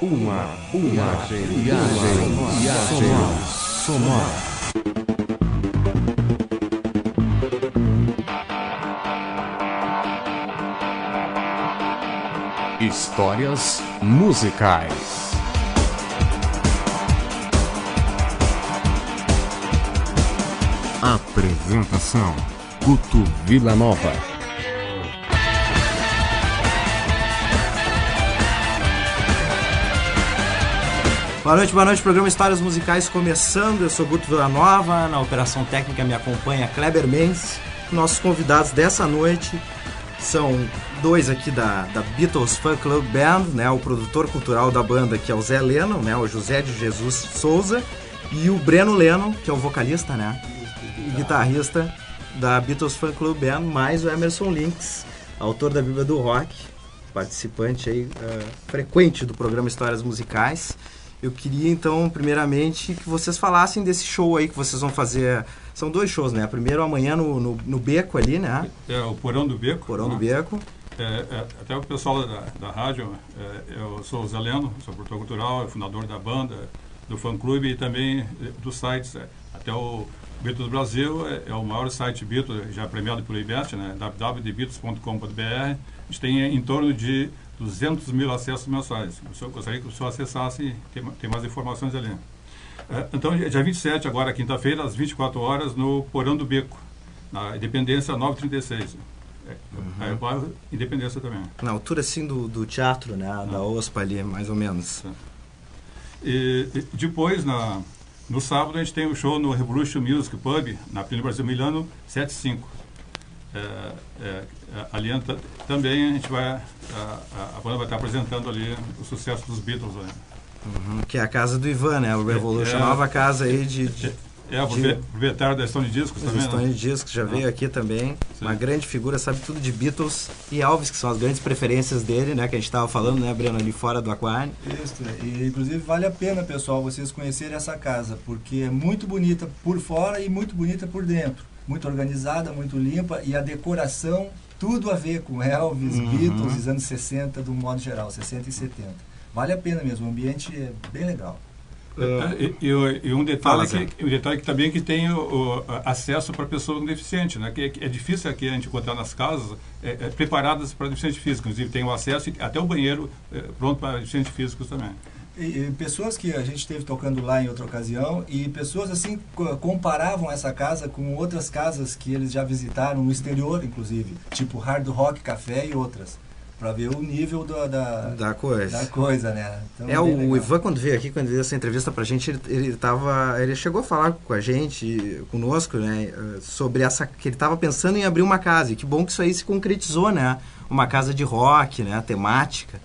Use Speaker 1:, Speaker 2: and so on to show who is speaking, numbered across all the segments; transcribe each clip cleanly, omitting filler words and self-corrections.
Speaker 1: Viagem sonora. Histórias musicais. Apresentação: Guto Villanova.
Speaker 2: Boa noite, programa Histórias Musicais começando. Eu sou Guto Villanova, na operação técnica me acompanha Kleber Mendes. Nossos convidados dessa noite são dois aqui da Beatles Fan Club Band, né, o produtor cultural da banda, que é o Zé Lennon, né, o José de Jesus Souza, e o Breno Lennon, que é o vocalista, né, e guitarrista da Beatles Fan Club Band, mais o Emerson Links, autor da Bíblia do Rock, participante aí, frequente do programa Histórias Musicais. Eu queria, então, primeiramente, que vocês falassem desse show aí que vocês vão fazer. São dois shows, né? Primeiro amanhã no Beco ali, né?
Speaker 3: É o Porão do Beco.
Speaker 2: Porão do Beco.
Speaker 3: Até o pessoal da rádio, eu sou o Zé Leno, sou produtor cultural, fundador da banda, do fã-clube e também dos sites. Até o Beatles Brasil é o maior site Beatles, já premiado pelo IBET, né? www.beatles.com.br. A gente tem em torno de 200 mil acessos mensais. Eu gostaria que o senhor acessasse e tem mais informações ali. Então, dia 27, agora, quinta-feira, às 24 horas, no Porão do Beco, na Independência 936. É bairro Independência também.
Speaker 2: Na altura, assim, do teatro, né? Da OSPA ali, mais ou menos.
Speaker 3: E depois, no sábado, a gente tem o show no Revolution Music Pub, na Avenida Brasil Milano, 75. Ali também a gente a banda vai estar apresentando ali o sucesso dos Beatles.
Speaker 2: Que é a casa do Ivan, né? O Revolution, nova casa aí
Speaker 3: o proprietário da Stone Discos também.
Speaker 2: Stone Discos já veio aqui também. Sim. Uma grande figura, sabe tudo de Beatles e Elvis, que são as grandes preferências dele, né? Que a gente estava falando, né, Breno, ali fora do aquário.
Speaker 4: Isso, e inclusive vale a pena, pessoal, vocês conhecerem essa casa, porque é muito bonita por fora e muito bonita por dentro. Muito organizada, muito limpa, e a decoração, tudo a ver com Elvis, Beatles, dos anos 60, do modo geral, 60 e 70. Vale a pena mesmo, o ambiente é bem legal.
Speaker 3: E um detalhe que também que tem o acesso para pessoas com deficiente, né? Que é difícil aqui a gente encontrar nas casas preparadas para deficientes físicos. Inclusive tem o acesso até o banheiro pronto para deficientes físicos também.
Speaker 4: E pessoas que a gente esteve tocando lá em outra ocasião, e pessoas assim comparavam essa casa com outras casas que eles já visitaram no exterior, inclusive, tipo Hard Rock Café e outras, para ver o nível da coisa, né? Então,
Speaker 2: o Ivan, quando veio aqui, quando veio essa entrevista pra gente, ele chegou a falar com a gente, conosco, né, sobre que ele estava pensando em abrir uma casa, e que bom que isso aí se concretizou, né? Uma casa de rock, né, temática.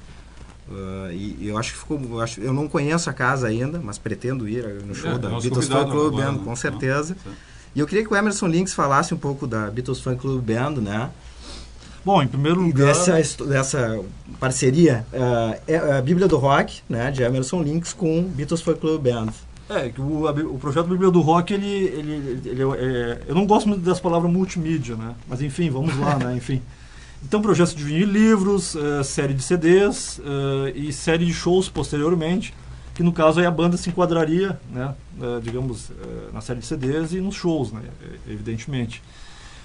Speaker 2: E eu acho que eu não conheço a casa ainda, mas pretendo ir no show da Beatles Fan Club Band, com certeza. E eu queria que o Emerson Links falasse um pouco da Beatles Fan Club Band, né?
Speaker 5: Bom, em primeiro lugar...
Speaker 2: Dessa parceria, a Bíblia do Rock, né, de Emerson Links com Beatles Fan Club Band.
Speaker 5: O projeto Bíblia do Rock, eu não gosto muito dessa palavra multimídia, né? Mas enfim, vamos lá, né? Enfim. Então, projeto de vinil, livros, série de CDs e série de shows posteriormente, que no caso aí a banda se enquadraria, né, digamos, na série de CDs e nos shows, né, evidentemente.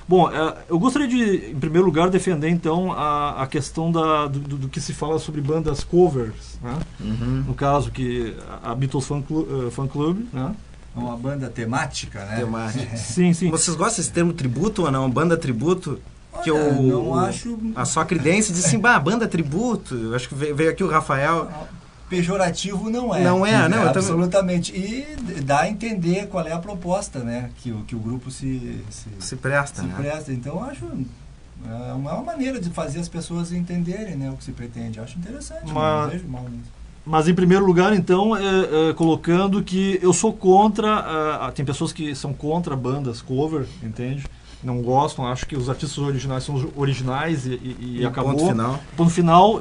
Speaker 5: Bom, eu gostaria de, em primeiro lugar, defender então a questão do que se fala sobre bandas covers, né? No caso que a Beatles Fan Club, né?
Speaker 4: Uma banda temática, né?
Speaker 2: Temática.
Speaker 5: Sim.
Speaker 2: Vocês gostam desse termo tributo ou não? Banda tributo? Que
Speaker 4: não acho...
Speaker 2: A sua credência diz assim, banda tributo. Eu acho que veio aqui o Rafael...
Speaker 4: Pejorativo não é.
Speaker 2: Não é, não.
Speaker 4: Absolutamente. E dá a entender qual é a proposta, né? Que o grupo se
Speaker 2: presta,
Speaker 4: se
Speaker 2: né?
Speaker 4: presta. Então, acho uma maneira de fazer as pessoas entenderem, né, o que se pretende. Acho interessante, não vejo mal nisso.
Speaker 5: Mas, em primeiro lugar, então, colocando que eu sou contra... tem pessoas que são contra bandas cover, entende? Não gostam, acho que os artistas originais são os originais e acabou. Ponto final.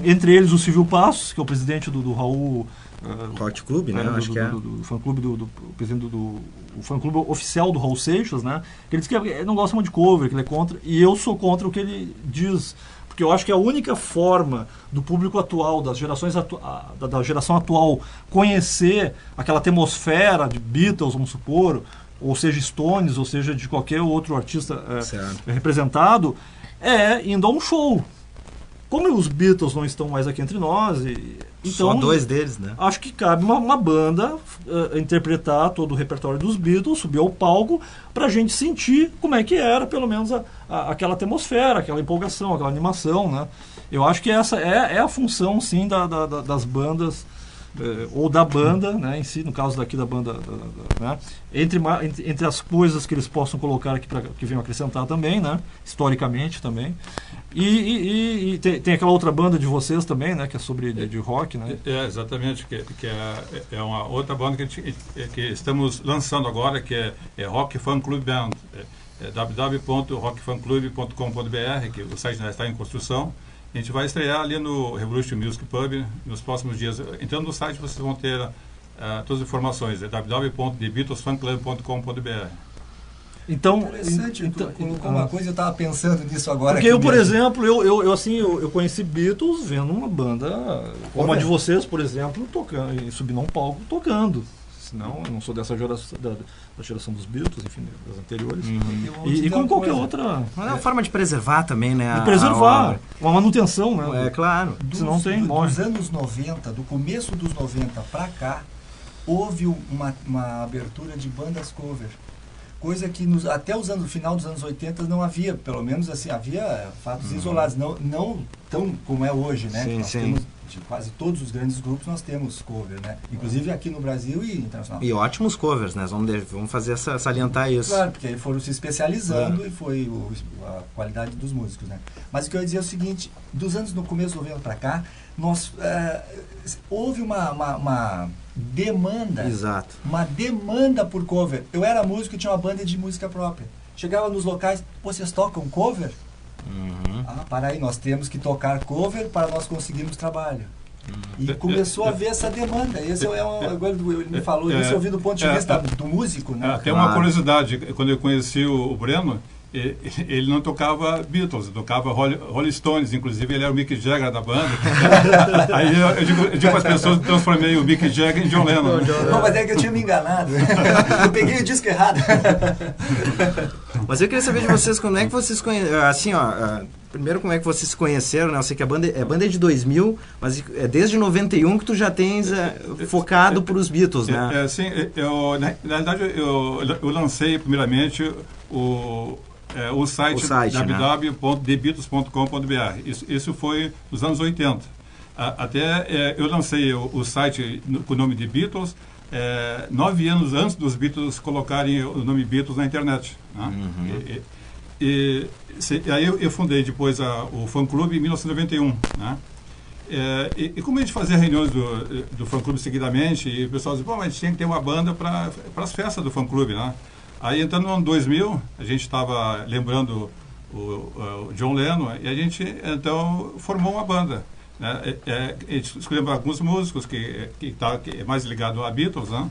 Speaker 5: Entre eles o Silvio Passos, que é o presidente do Raul...
Speaker 2: Rock Club, né? Acho que é.
Speaker 5: Do fã-clube do presidente do fã-clube oficial do Raul Seixas, né? Que ele diz que ele não gosta muito de cover, que ele é contra. E eu sou contra o que ele diz. porque eu acho que a única forma do público atual, da geração atual, conhecer aquela atmosfera de Beatles, vamos supor, ou seja, Stones, ou seja, de qualquer outro artista representado, é indo a um show. Como os Beatles não estão mais aqui entre nós, então,
Speaker 2: só 2 deles, né?
Speaker 5: Acho que cabe uma banda interpretar todo o repertório dos Beatles, subir ao palco, para a gente sentir como é que era, pelo menos, aquela atmosfera, aquela empolgação, aquela animação, né? Eu acho que essa é a função, sim, das bandas, ou da banda, né, em si, no caso daqui da banda, né, entre as coisas que eles possam colocar aqui, que venham acrescentar também, né, historicamente também. E tem aquela outra banda de vocês também, né, que é sobre de rock, né?
Speaker 3: Exatamente, que é uma outra banda que estamos lançando agora, que é Rock Fan Club Band. www.rockfanclub.com.br, que o site já está em construção. A gente vai estrear ali no Revolution Music Pub nos próximos dias. Entrando no site, vocês vão ter todas as informações. É www.thebeatlesfanclub.com.br.
Speaker 4: Então, interessante, colocou uma coisa, eu estava pensando nisso agora.
Speaker 5: Porque eu, por exemplo, eu conheci Beatles vendo uma banda como a de vocês, por exemplo, tocando, e subindo a um palco tocando. Senão, eu não sou dessa geração, da geração dos Beatles, enfim, das anteriores. E como qualquer outra.
Speaker 2: É uma forma de preservar também, né?
Speaker 5: De preservar. Uma manutenção, né?
Speaker 2: É claro.
Speaker 4: Se não tem, dos anos 90, do começo dos 90 para cá, houve uma abertura de bandas cover. Coisa que até o final dos anos 80 não havia, pelo menos assim, havia fatos isolados, não tão como é hoje, né?
Speaker 2: Sim,
Speaker 4: nós temos, de quase todos os grandes grupos nós temos cover, né? Inclusive aqui no Brasil e internacional.
Speaker 2: E ótimos covers, né? Vamos fazer salientar isso.
Speaker 4: Claro, porque eles foram se especializando e foi a qualidade dos músicos, né? Mas o que eu ia dizer é o seguinte, no começo do 90 para cá, houve uma demanda.
Speaker 2: Exato.
Speaker 4: Uma demanda por cover. Eu era músico e tinha uma banda de música própria. Chegava nos locais, vocês tocam cover? Para aí, nós temos que tocar cover para nós conseguirmos trabalho. E começou a haver essa demanda. Esse agora ele me falou, isso eu vi do ponto de vista do músico, né?
Speaker 3: Tem uma curiosidade, quando eu conheci o Breno, ele não tocava Beatles, ele tocava Rolling Stones, inclusive ele era o Mick Jagger da banda. Aí eu digo para as pessoas que transformei o Mick Jagger em John Lennon.
Speaker 4: Não, mas é que eu tinha me enganado. Eu peguei o disco errado.
Speaker 2: Mas eu queria saber de vocês, como é que vocês conheceram, assim, primeiro como é que vocês se conheceram, né? Eu sei que a banda é de 2000, mas é desde 91 que tu já tens focado para os Beatles, né?
Speaker 3: Sim, na realidade eu lancei primeiramente o site www.thebeatles.com.br. Isso foi nos anos 80. Até eu lancei o site com o nome de Beatles 9 anos antes dos Beatles colocarem o nome Beatles na internet. Né? Aí eu fundei depois o fã-clube em 1991. Né? E como a gente fazia reuniões do fã-clube seguidamente, e o pessoal dizia, mas a gente tinha que ter uma banda para as festas do fã-clube, né? Aí, entrando no ano 2000, a gente estava lembrando o John Lennon, e a gente, então, formou uma banda. Né? A gente escolheu alguns músicos que é mais ligado a Beatles, né?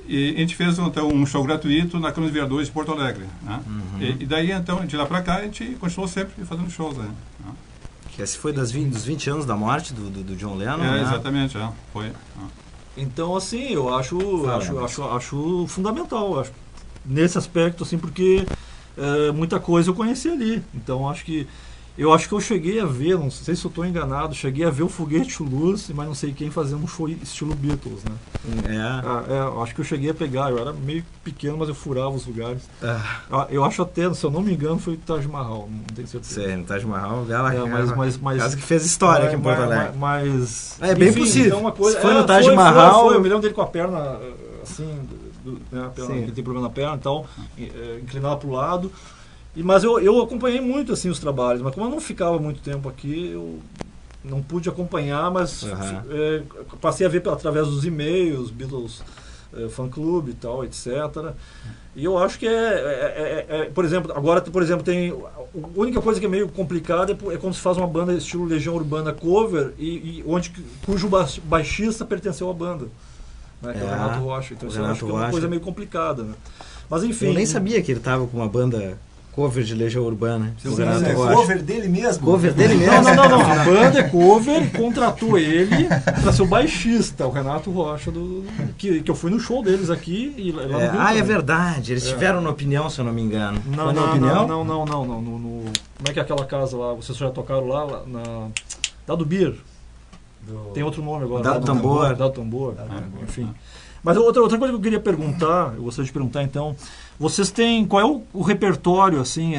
Speaker 3: E a gente fez, então, um show gratuito na Câmara dos Vereadores de Porto Alegre. Né? E daí, então, de lá para cá, a gente continuou sempre fazendo shows. Né?
Speaker 2: Que esse foi dos 20 anos da morte do John Lennon, né?
Speaker 3: Exatamente, foi.
Speaker 5: Então, assim, eu acho fundamental, acho. Nesse aspecto, assim, porque muita coisa eu conheci ali. Então, eu acho que eu cheguei a ver, não sei se eu estou enganado, cheguei a ver o Foguete Luz, mas não sei quem fazendo um show estilo Beatles, né? Acho que eu cheguei a pegar, eu era meio pequeno, mas eu furava os lugares. Eu acho até, se eu não me engano, foi o Taj Mahal, não tenho certeza.
Speaker 2: Sério, Taj Mahal,
Speaker 5: mas
Speaker 2: caso que fez história aqui em Porto Alegre.
Speaker 5: Mas
Speaker 2: é bem possível.
Speaker 5: Então uma coisa,
Speaker 2: foi no Taj Mahal.
Speaker 5: Eu me lembro dele com a perna assim, ele tem problema na perna, então inclinado para o lado. Mas eu acompanhei muito assim os trabalhos, mas como eu não ficava muito tempo aqui, eu não pude acompanhar, mas passei a ver através dos e-mails, Beatles Fan Club e tal, etc. E eu acho que por exemplo, agora tem a única coisa que é meio complicada é quando se faz uma banda estilo Legião Urbana cover cujo baixista pertenceu à banda. Né, que é o Renato Rocha. Então isso eu acho que é uma coisa meio complicada. Né? Mas enfim.
Speaker 2: Eu nem sabia que ele estava com uma banda Cover de Legião Urbana.
Speaker 4: Seu
Speaker 2: do Renato
Speaker 4: é
Speaker 2: Rocha.
Speaker 4: cover dele mesmo?
Speaker 2: Cover dele mesmo?
Speaker 5: Não. A banda é cover, contratou ele para ser o baixista, o Renato Rocha, que eu fui no show deles aqui. E lá no Rio
Speaker 2: É
Speaker 5: também.
Speaker 2: verdade. Eles tiveram na Opinião, se eu não me engano.
Speaker 5: Não,
Speaker 2: Foi na
Speaker 5: não,
Speaker 2: Opinião?
Speaker 5: não. Como é que é aquela casa lá? Vocês já tocaram lá da do Beer. Tem outro nome agora.
Speaker 2: Dado Tambor.
Speaker 5: Dado Tambor. Enfim. Mas outra coisa que eu queria perguntar, eu gostaria de perguntar então, vocês têm, qual é o repertório, assim,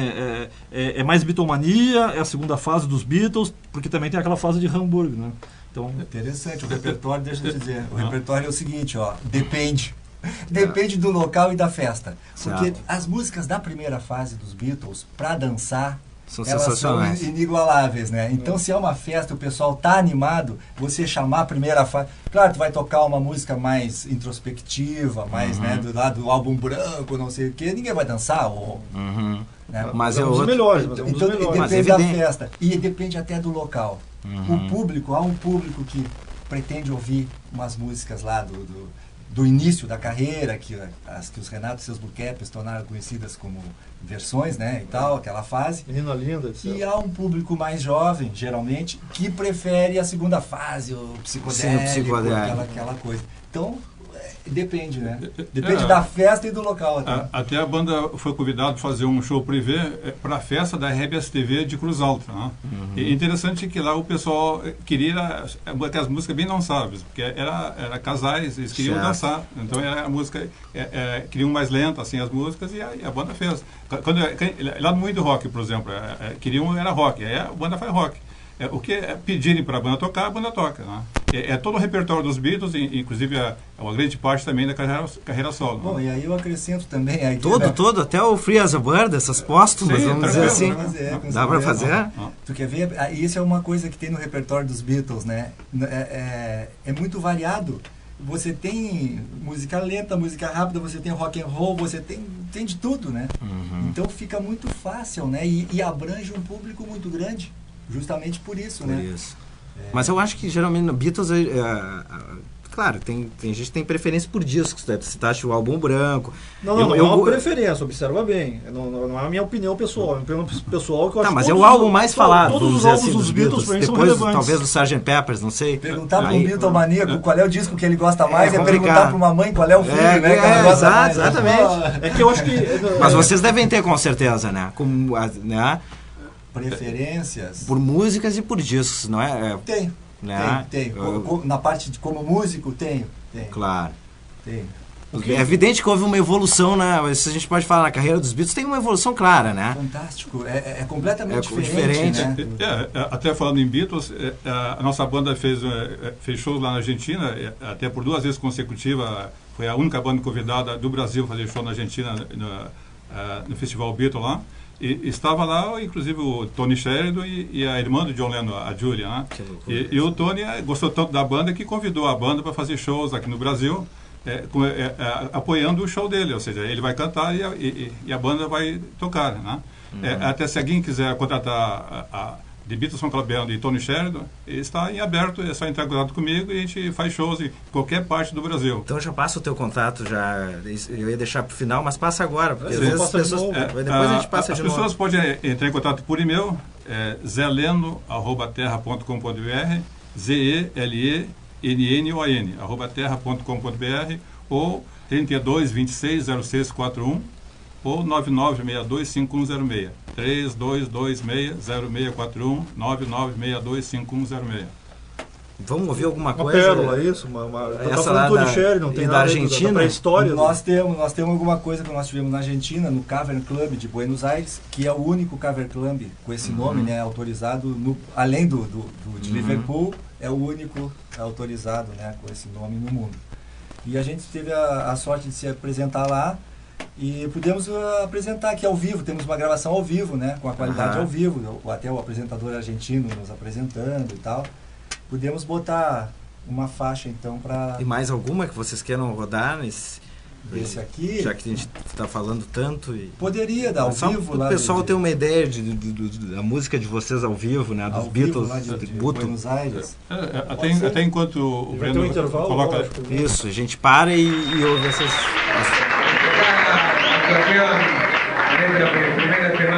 Speaker 5: é mais Beatlemania, é a segunda fase dos Beatles, porque também tem aquela fase de Hamburgo, né? Então,
Speaker 4: Interessante, o repertório, deixa eu te dizer, o repertório é o seguinte, ó, depende do local e da festa, porque as músicas da primeira fase dos Beatles, para dançar,
Speaker 2: São
Speaker 4: elas são
Speaker 2: sensacionais.
Speaker 4: inigualáveis, né? Então, se é uma festa, o pessoal tá animado, você chamar a primeira fase... Claro, tu vai tocar uma música mais introspectiva, mais, né, do lado do álbum branco, não sei o quê, ninguém vai dançar, né?
Speaker 2: Mas
Speaker 5: é um dos melhores. Mas é um dos
Speaker 4: Então,
Speaker 5: melhores.
Speaker 2: Mas
Speaker 4: depende da
Speaker 2: evidente.
Speaker 4: festa. E depende até do local. O público, há um público que pretende ouvir umas músicas lá do início da carreira, que os Renato e seus Buquepes tornaram conhecidas como versões, né, e tal, aquela fase.
Speaker 5: Menina linda, etc.
Speaker 4: E há um público mais jovem, geralmente, que prefere a segunda fase, o psicodélico,
Speaker 2: Sim, o psicodélico.
Speaker 4: aquela coisa. Então, depende, né? Depende da festa e do local.
Speaker 3: Até a banda foi convidada para fazer um show privê para a festa da RBS TV de Cruz Alta. Né? E interessante que lá o pessoal queria aquelas músicas bem dançáveis, porque era casais, eles queriam dançar. Então era a música, queriam mais lenta assim, as músicas, e a banda fez. Lá no Moinho do Rock, por exemplo, era rock, aí a banda faz rock. O que pedirem para a banda tocar, a banda toca. Né? Todo o repertório dos Beatles, inclusive uma grande parte também da carreira solo.
Speaker 4: Bom, e aí eu acrescento também... Aí,
Speaker 2: Todo, até o Free as a Bird, essas póstumas,
Speaker 3: Sim,
Speaker 2: vamos dizer assim. Dá para fazer?
Speaker 4: Tu quer ver? Isso é uma coisa que tem no repertório dos Beatles, né? É muito variado. Você tem música lenta, música rápida, você tem rock and roll, você tem de tudo, né? Então fica muito fácil, né? E abrange um público muito grande. Justamente por isso, né?
Speaker 2: Isso. Mas eu acho que geralmente no Beatles, claro, tem gente que tem preferência por discos, né? Você taxa o álbum branco.
Speaker 5: Não é uma preferência, observa bem. Não é a minha opinião pessoal. É a opinião pessoal que eu acho que
Speaker 2: mas é o álbum mais falado.
Speaker 5: Todos os álbuns dos Beatles pra mim são
Speaker 2: depois,
Speaker 5: relevantes.
Speaker 2: Talvez do Sgt. Peppers, não sei.
Speaker 4: Perguntar para um Beatlemaníaco qual é o disco que ele gosta mais é
Speaker 2: complicado.
Speaker 4: perguntar para uma mãe qual é o filme, né? Que ela gosta mais,
Speaker 2: exatamente.
Speaker 5: É que eu acho que...
Speaker 2: Mas vocês devem ter com certeza, né? Né?
Speaker 4: Preferências?
Speaker 2: Por músicas e por discos, não é?
Speaker 4: Tem.
Speaker 2: Né?
Speaker 4: Tem. Na parte de como músico, tenho.
Speaker 2: Claro.
Speaker 4: Tem.
Speaker 2: É evidente que houve uma evolução, né? Se a gente pode falar na carreira dos Beatles, tem uma evolução clara, né?
Speaker 4: Fantástico. É completamente
Speaker 2: diferente.
Speaker 4: né?
Speaker 3: Até falando em Beatles, a nossa banda fez shows lá na Argentina, até por 2 vezes consecutivas. Foi a única banda convidada do Brasil a fazer show na Argentina, no Festival Beatles lá. E estava lá, inclusive, o Tony Sheridan e a irmã do John Lennon, a Julia, né? E o Tony gostou tanto da banda que convidou a banda para fazer shows aqui no Brasil, apoiando o show dele, ou seja, ele vai cantar e a banda vai tocar, né? Até se alguém quiser contratar a The Beatles Fan Club Band e Tony Sheridan, está em aberto, é só entrar em contato comigo e a gente faz shows em qualquer parte do Brasil.
Speaker 2: Então já passa o teu contato, eu ia deixar para o final, mas passa agora, porque às
Speaker 5: Sim,
Speaker 2: vezes as pessoas... Depois a gente passa de novo.
Speaker 3: As pessoas podem entrar em contato por e-mail, zeleno@terra.com.br, zelennon@terra.com.br, ou 32 26 06 41, ou 9962-5106. 3226-0641, 9962-5106.
Speaker 2: Vamos ouvir alguma
Speaker 5: Uma
Speaker 2: coisa?
Speaker 5: pérola, isso? Tá falando do Tony Sheridan, não tem
Speaker 2: da
Speaker 5: nada
Speaker 2: Argentina?
Speaker 5: da pré-história?
Speaker 4: Nós temos alguma coisa que nós tivemos na Argentina, no Cavern Club de Buenos Aires, que é o único Cavern Club com esse nome, né, autorizado, além do de Liverpool, é o único autorizado, né, com esse nome no mundo. E a gente teve a sorte de se apresentar lá, e pudemos apresentar aqui ao vivo, temos uma gravação ao vivo, né, com a qualidade ao vivo, até o apresentador argentino nos apresentando e tal. Pudemos botar uma faixa então para...
Speaker 2: E mais alguma que vocês queiram rodar nesse...
Speaker 4: Esse aqui...
Speaker 2: Já que a gente está falando tanto e...
Speaker 4: Poderia dar ao vivo lá...
Speaker 2: O pessoal ter uma ideia da música de vocês ao vivo, né, dos Beatles,
Speaker 4: de Buenos Aires.
Speaker 3: Até enquanto o Breno coloca...
Speaker 2: Isso, a gente para e ouve essas...
Speaker 6: Actuación en esta primera semana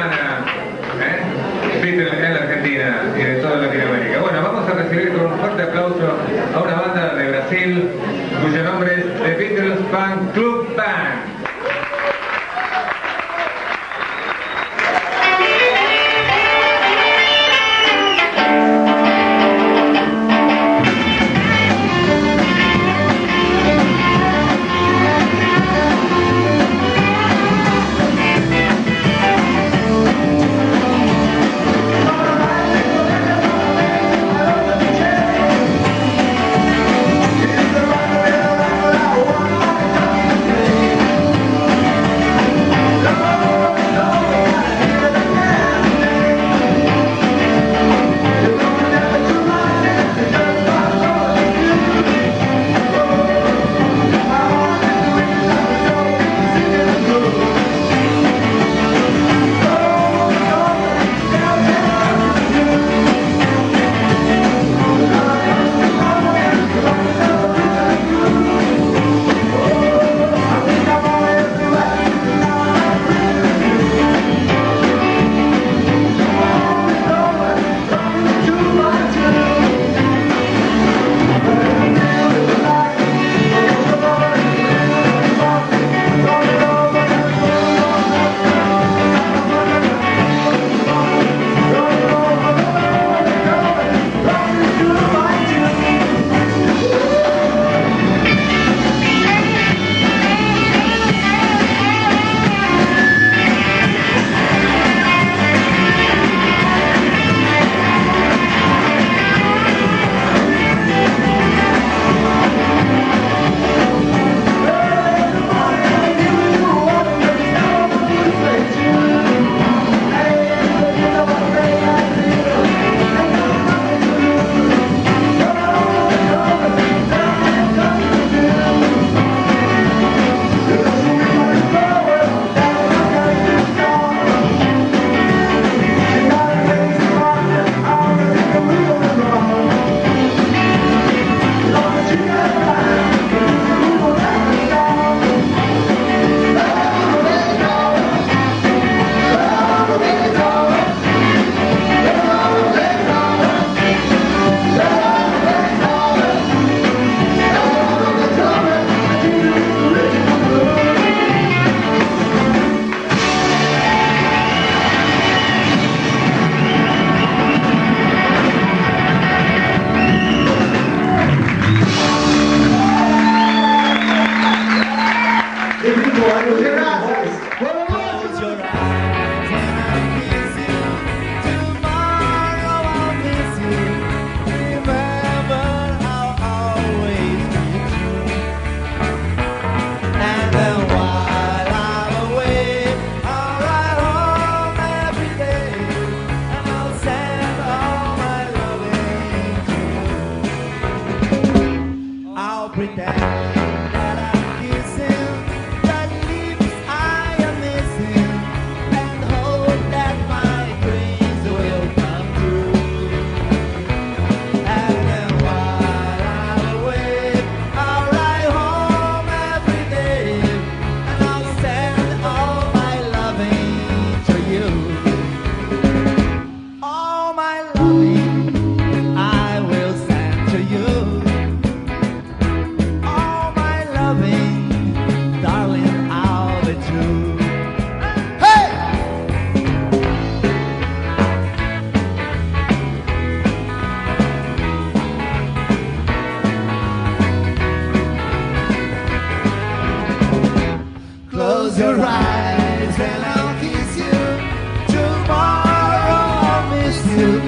Speaker 6: you.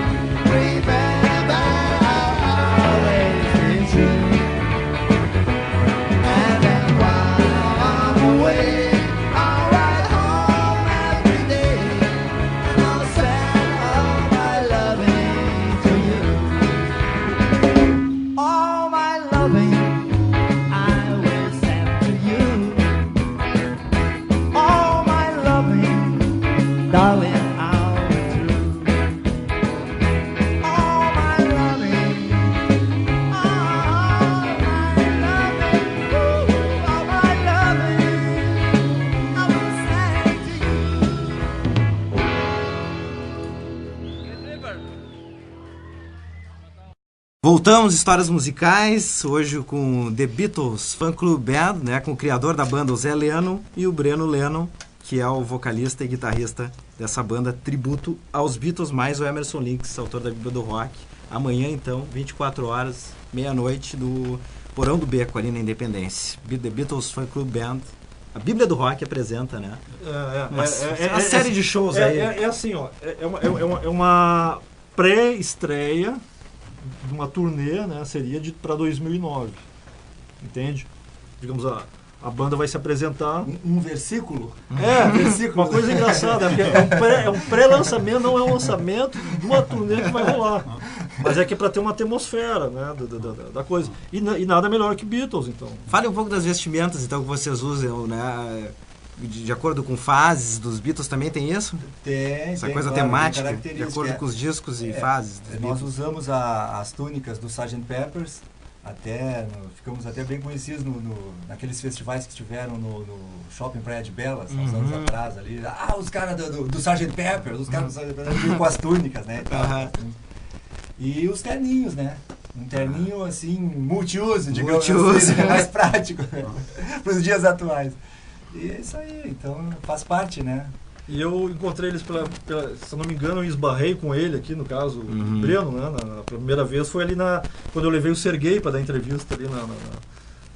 Speaker 6: Remember I'll always be true. And then while I'm away, I'll ride home every day, and I'll send all my loving to you. All my loving I will send to you. All my loving, darling, I'll be true. All my loving, all my loving, I will send to you.
Speaker 2: Voltamos, histórias musicais, hoje com The Beatles Fan Club Band, né, com o criador da banda, o Zé Lennon, e o Breno Lennon, que é o vocalista e guitarrista dessa banda, tributo aos Beatles, mais o Emerson Links, autor da Bíblia do Rock. Amanhã, então, 24 horas, meia-noite, do Porão do Beco, ali na Independência. The Beatles Fan Club Band. A Bíblia do Rock apresenta, né? Uma série de shows aí.
Speaker 5: É assim, ó, é uma pré-estreia de uma turnê, né? Seria para 2009, entende? Digamos, a banda vai se apresentar.
Speaker 4: Um versículo?
Speaker 5: Versículo. Uma coisa engraçada, porque é um pré-lançamento, não é um lançamento de uma turnê que vai rolar. Mas é que é para ter uma atmosfera, né, da coisa. E nada melhor que Beatles, então.
Speaker 2: Fale um pouco das vestimentas, então, que vocês usam, né? De acordo com fases dos Beatles também tem isso?
Speaker 4: Tem.
Speaker 2: Essa coisa
Speaker 4: claro,
Speaker 2: temática,
Speaker 4: tem
Speaker 2: de acordo com os discos e fases dos
Speaker 4: Nós
Speaker 2: Beatles.
Speaker 4: usamos as túnicas do Sgt. Peppers, ficamos até bem conhecidos naqueles festivais que tiveram no Shopping Praia de Belas, uns anos atrás ali. Os caras do Sgt. Peppers, os caras do Sgt. Peppers com as túnicas, né? E os terninhos, né? Um terninho assim, multiuso, digamos assim, mais prático para os dias atuais. E é isso aí, então faz parte, né?
Speaker 5: E eu encontrei eles se eu não me engano, eu esbarrei com ele aqui, no caso, o Breno, né? Na primeira vez foi ali quando eu levei o Serguei para dar entrevista ali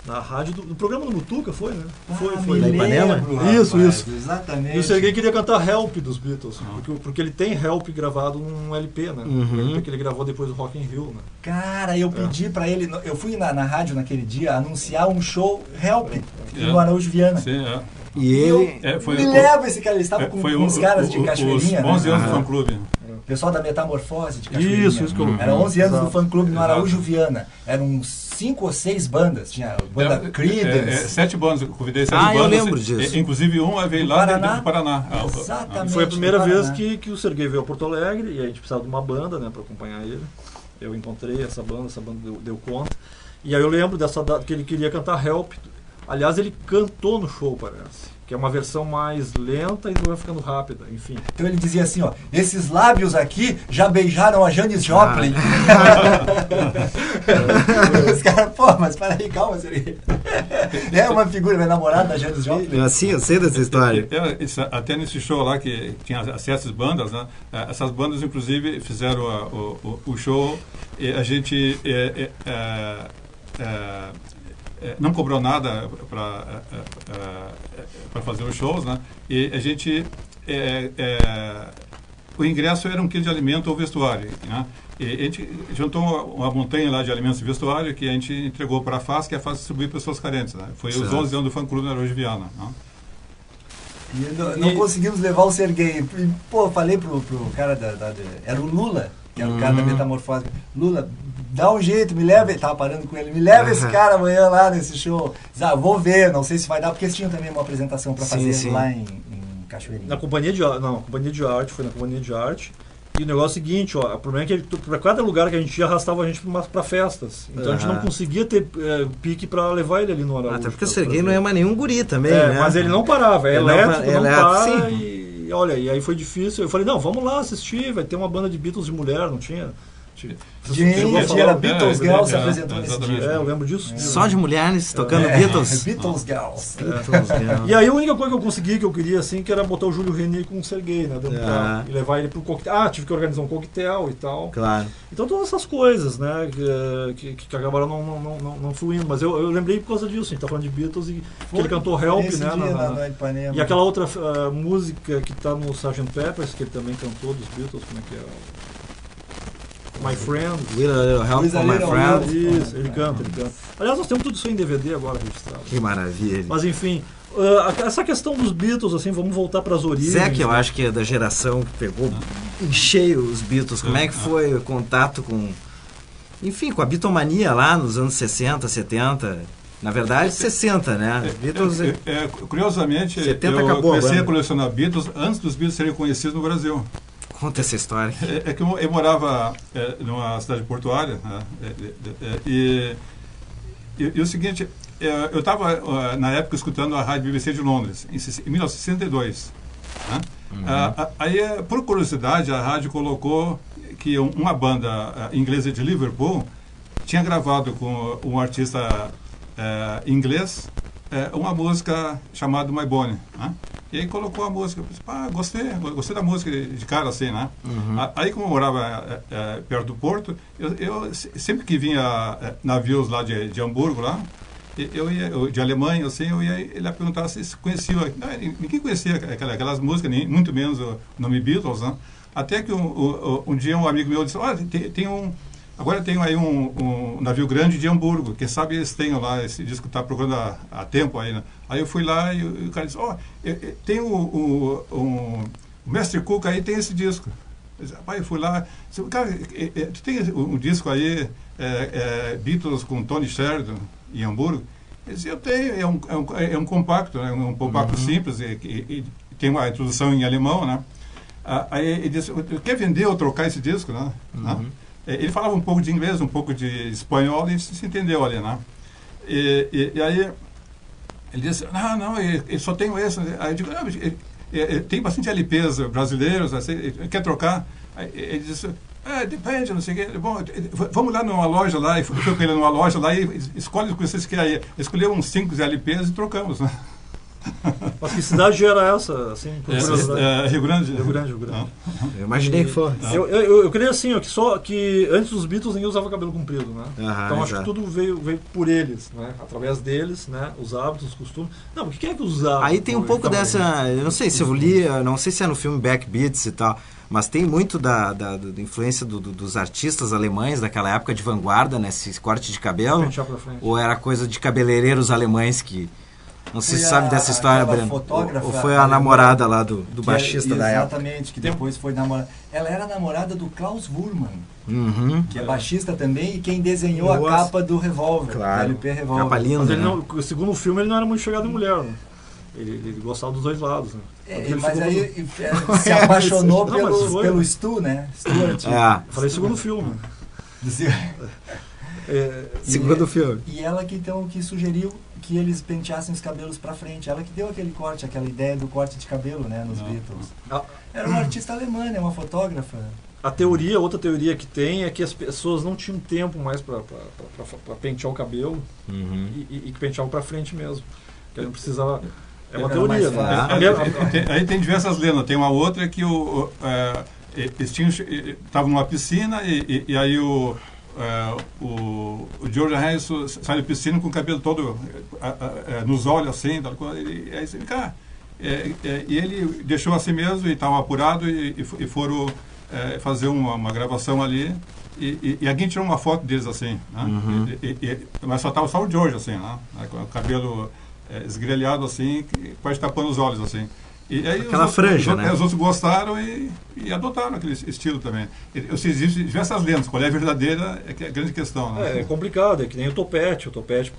Speaker 5: na rádio do programa do Mutuca, foi, né? Foi.
Speaker 2: Da Ipanema?
Speaker 5: Isso.
Speaker 4: Exatamente.
Speaker 5: E o Serguei queria cantar Help dos Beatles, porque ele tem Help gravado num LP, né? LP que ele gravou depois do Rock in Rio, né?
Speaker 4: Cara, eu pedi pra ele, eu fui na rádio naquele dia anunciar um show Help no Araújo Viana.
Speaker 3: Sim,
Speaker 2: E ele...
Speaker 4: Me leva esse cara, ele estava com uns caras de cachoeirinha.
Speaker 3: Os 11 anos do fã-clube.
Speaker 4: O pessoal da Metamorfose de Cachoeirinha.
Speaker 5: Isso que eu...
Speaker 4: Era 11 anos do fã-clube no Araújo Viana. Eram uns 5 ou 6 bandas. Tinha a banda Creedence.
Speaker 3: 7 bandas, eu convidei 7 bandas.
Speaker 2: Eu lembro disso.
Speaker 3: Inclusive veio lá do Paraná.
Speaker 4: Exatamente.
Speaker 5: Foi a primeira vez que o Serguei veio a Porto Alegre e a gente precisava de uma banda, né, para acompanhar ele. Eu encontrei essa banda deu conta. E aí eu lembro dessa data que ele queria cantar Help. Aliás, ele cantou no show, parece. Que é uma versão mais lenta e vai ficando rápida, enfim.
Speaker 4: Então ele dizia assim, ó, esses lábios aqui já beijaram a Janis Joplin. Os caras, mas peraí, calma, Serguei. É uma figura, minha namorada da Janis Joplin.
Speaker 2: Assim, eu sei dessa história.
Speaker 3: Até nesse show lá que tinha as 7 bandas, né? Essas bandas inclusive fizeram o show e a gente não cobrou nada para fazer os shows, né? E a gente o ingresso era 1 quilo de alimento ou vestuário, né? E a gente juntou uma montanha lá de alimentos e vestuário que a gente entregou para a FAS, que é a FAS distribuir para pessoas carentes, né? Foi os 11 anos do fã-clube na Araújo Viana, né?
Speaker 4: E não conseguimos levar o Serguei. Pô, falei pro cara era o Lula, que era o cara da Metamorfose. Lula, dá um jeito, me leva. Ele tava parando com ele, me leva esse cara amanhã lá nesse show. Vou ver, não sei se vai dar, porque eles tinham também uma apresentação para fazer lá em Cachoeirinha.
Speaker 5: Na Companhia de Arte, foi na Companhia de Arte. E o negócio é o seguinte, ó, o problema é que para cada lugar que a gente ia, arrastava a gente para festas. Então a gente não conseguia ter pique para levar ele ali no Araújo.
Speaker 2: Até porque o Serguei não é mais nenhum guri também, né?
Speaker 5: Mas ele não parava,
Speaker 2: ele
Speaker 5: elétrico, não para.
Speaker 2: Sim.
Speaker 5: E olha, e aí foi difícil. Eu falei, não, vamos lá assistir, vai ter uma banda de Beatles de mulher, não tinha?
Speaker 4: Era Beatles Girls se apresentou nesse dia.
Speaker 5: Eu lembro disso.
Speaker 2: Só de mulheres tocando Beatles.
Speaker 4: Beatles Girls.
Speaker 5: E aí a única coisa que eu consegui, que eu queria, assim, que era botar o Júlio Reni com o Serguei, né? E levar ele pro coquetel. Tive que organizar um coquetel e tal.
Speaker 2: Claro.
Speaker 5: Então todas essas coisas, né? Que acabaram não fluindo. Mas eu lembrei por causa disso. A gente tá falando de Beatles e que ele cantou Help, né? E aquela outra música que tá no Sgt. Peppers, que ele também cantou dos Beatles, como é que é? My Friend.
Speaker 2: With a Little Help
Speaker 4: With a
Speaker 2: from My
Speaker 4: Little
Speaker 2: Friend.
Speaker 4: Help.
Speaker 5: Isso, ele canta. Aliás, nós temos tudo isso em DVD agora registrado.
Speaker 2: Que maravilha.
Speaker 5: Mas enfim, essa questão dos Beatles, assim, vamos voltar para as origens.
Speaker 2: Zé, que eu acho que é da geração que pegou em cheio os Beatles. Como é que foi o contato com... Enfim, com a Beatlemania lá nos anos 60, 70... Na verdade, 60, né? Beatles...
Speaker 3: Curiosamente,
Speaker 2: 70
Speaker 3: eu
Speaker 2: acabou a
Speaker 3: comecei
Speaker 2: banda.
Speaker 3: a colecionar Beatles antes dos Beatles serem conhecidos no Brasil.
Speaker 2: Conta essa história.
Speaker 3: É que eu morava numa cidade portuária, né? E o seguinte, eu estava na época escutando a rádio BBC de Londres, em 1962. Né? Aí, por curiosidade, a rádio colocou que uma banda inglesa de Liverpool tinha gravado com um artista inglês uma música chamada My Bonnie, né? E aí colocou a música, eu pensei, gostei da música de cara assim, né? Aí como eu morava perto do porto, eu sempre que vinha navios lá de Hamburgo lá, de Alemanha, assim, eu ia ele perguntar se conhecia, ninguém conhecia aquelas músicas, nem muito menos o nome Beatles, né? Até que um dia um amigo meu disse, olha, agora tem aí um navio grande de Hamburgo, quem sabe eles tenham lá, esse disco está procurando há tempo aí, né? Aí eu fui lá e o cara disse, tem o Mestre Cook aí, tem esse disco. Eu fui lá, disse, cara, tu tem um disco aí, Beatles com Tony Sheridan em Hamburgo? Ele disse, eu tenho, é um compacto, né? Um compacto simples, e tem uma introdução em alemão, né? Aí ele disse, quer vender ou trocar esse disco, né? Ele falava um pouco de inglês, um pouco de espanhol, e se entendeu ali, né? E aí ele disse, não, eu só tenho esse. Aí eu digo, tem bastante LPs brasileiros, assim, quer trocar? Aí ele disse, depende, não sei o quê. Bom, vamos lá numa loja lá, e fui com ele numa loja lá, e escolhe o que vocês querem. Escolheu uns 5 LPs e trocamos, né?
Speaker 5: Mas que cidade era essa? Assim,
Speaker 3: Rio Grande.
Speaker 5: Rio Grande.
Speaker 2: Eu imaginei que fosse.
Speaker 5: Eu creio assim, que antes dos Beatles ninguém usava cabelo comprido, né? Então acho que tudo veio por eles, né? Através deles, né? Os hábitos, os costumes. Não, porque quem é que usava?
Speaker 2: Aí tem um pouco dessa... Eu não sei se eu li, não sei se é no filme Backbeats e tal, mas tem muito da influência dos artistas alemães daquela época de vanguarda, nesse corte de cabelo.
Speaker 5: Pentear pra frente.
Speaker 2: Ou era coisa de cabeleireiros alemães que... Não sei se sabe dessa história, Breno. Ou foi a namorada lá do baixista da época.
Speaker 4: Exatamente, que depois foi namorada. Ela era namorada do Klaus Wurman, que é baixista também, e quem desenhou a capa do Revólver,
Speaker 2: claro.
Speaker 4: LP Revólver.
Speaker 2: Capa linda,
Speaker 5: Mas ele
Speaker 2: né?
Speaker 5: segundo o filme, ele não era muito chegado em mulher, né? Ele gostava dos dois lados, né?
Speaker 4: Mas aí se apaixonou
Speaker 5: Não,
Speaker 4: pelo Stu, né? Stuart.
Speaker 5: Eu falei segundo filme.
Speaker 2: Segundo filme.
Speaker 4: E ela que sugeriu que eles penteassem os cabelos pra frente. Ela que deu aquele corte, aquela ideia do corte de cabelo, né, nos Beatles. Era uma artista alemã, né, uma fotógrafa.
Speaker 5: Outra teoria que tem é que as pessoas não tinham tempo mais pra pentear o cabelo e que penteavam pra frente mesmo. Que ele não precisava... É uma teoria, né?
Speaker 3: Aí tem diversas lendas. Tem uma outra que eles estavam numa piscina e aí o George Harrison sai da piscina com o cabelo todo nos olhos assim, e ele deixou assim mesmo e estava apurado e foram fazer uma gravação ali e alguém tirou uma foto deles assim, né? Mas só estava só o George assim, né? Com o cabelo esgrelhado assim, quase tapando os olhos assim. E aí
Speaker 2: aquela franja, né?
Speaker 3: Os outros gostaram e adotaram aquele estilo também. Existem diversas lendas, qual é a verdadeira é que é a grande questão, né?
Speaker 5: É complicado, é que nem o topete. O topete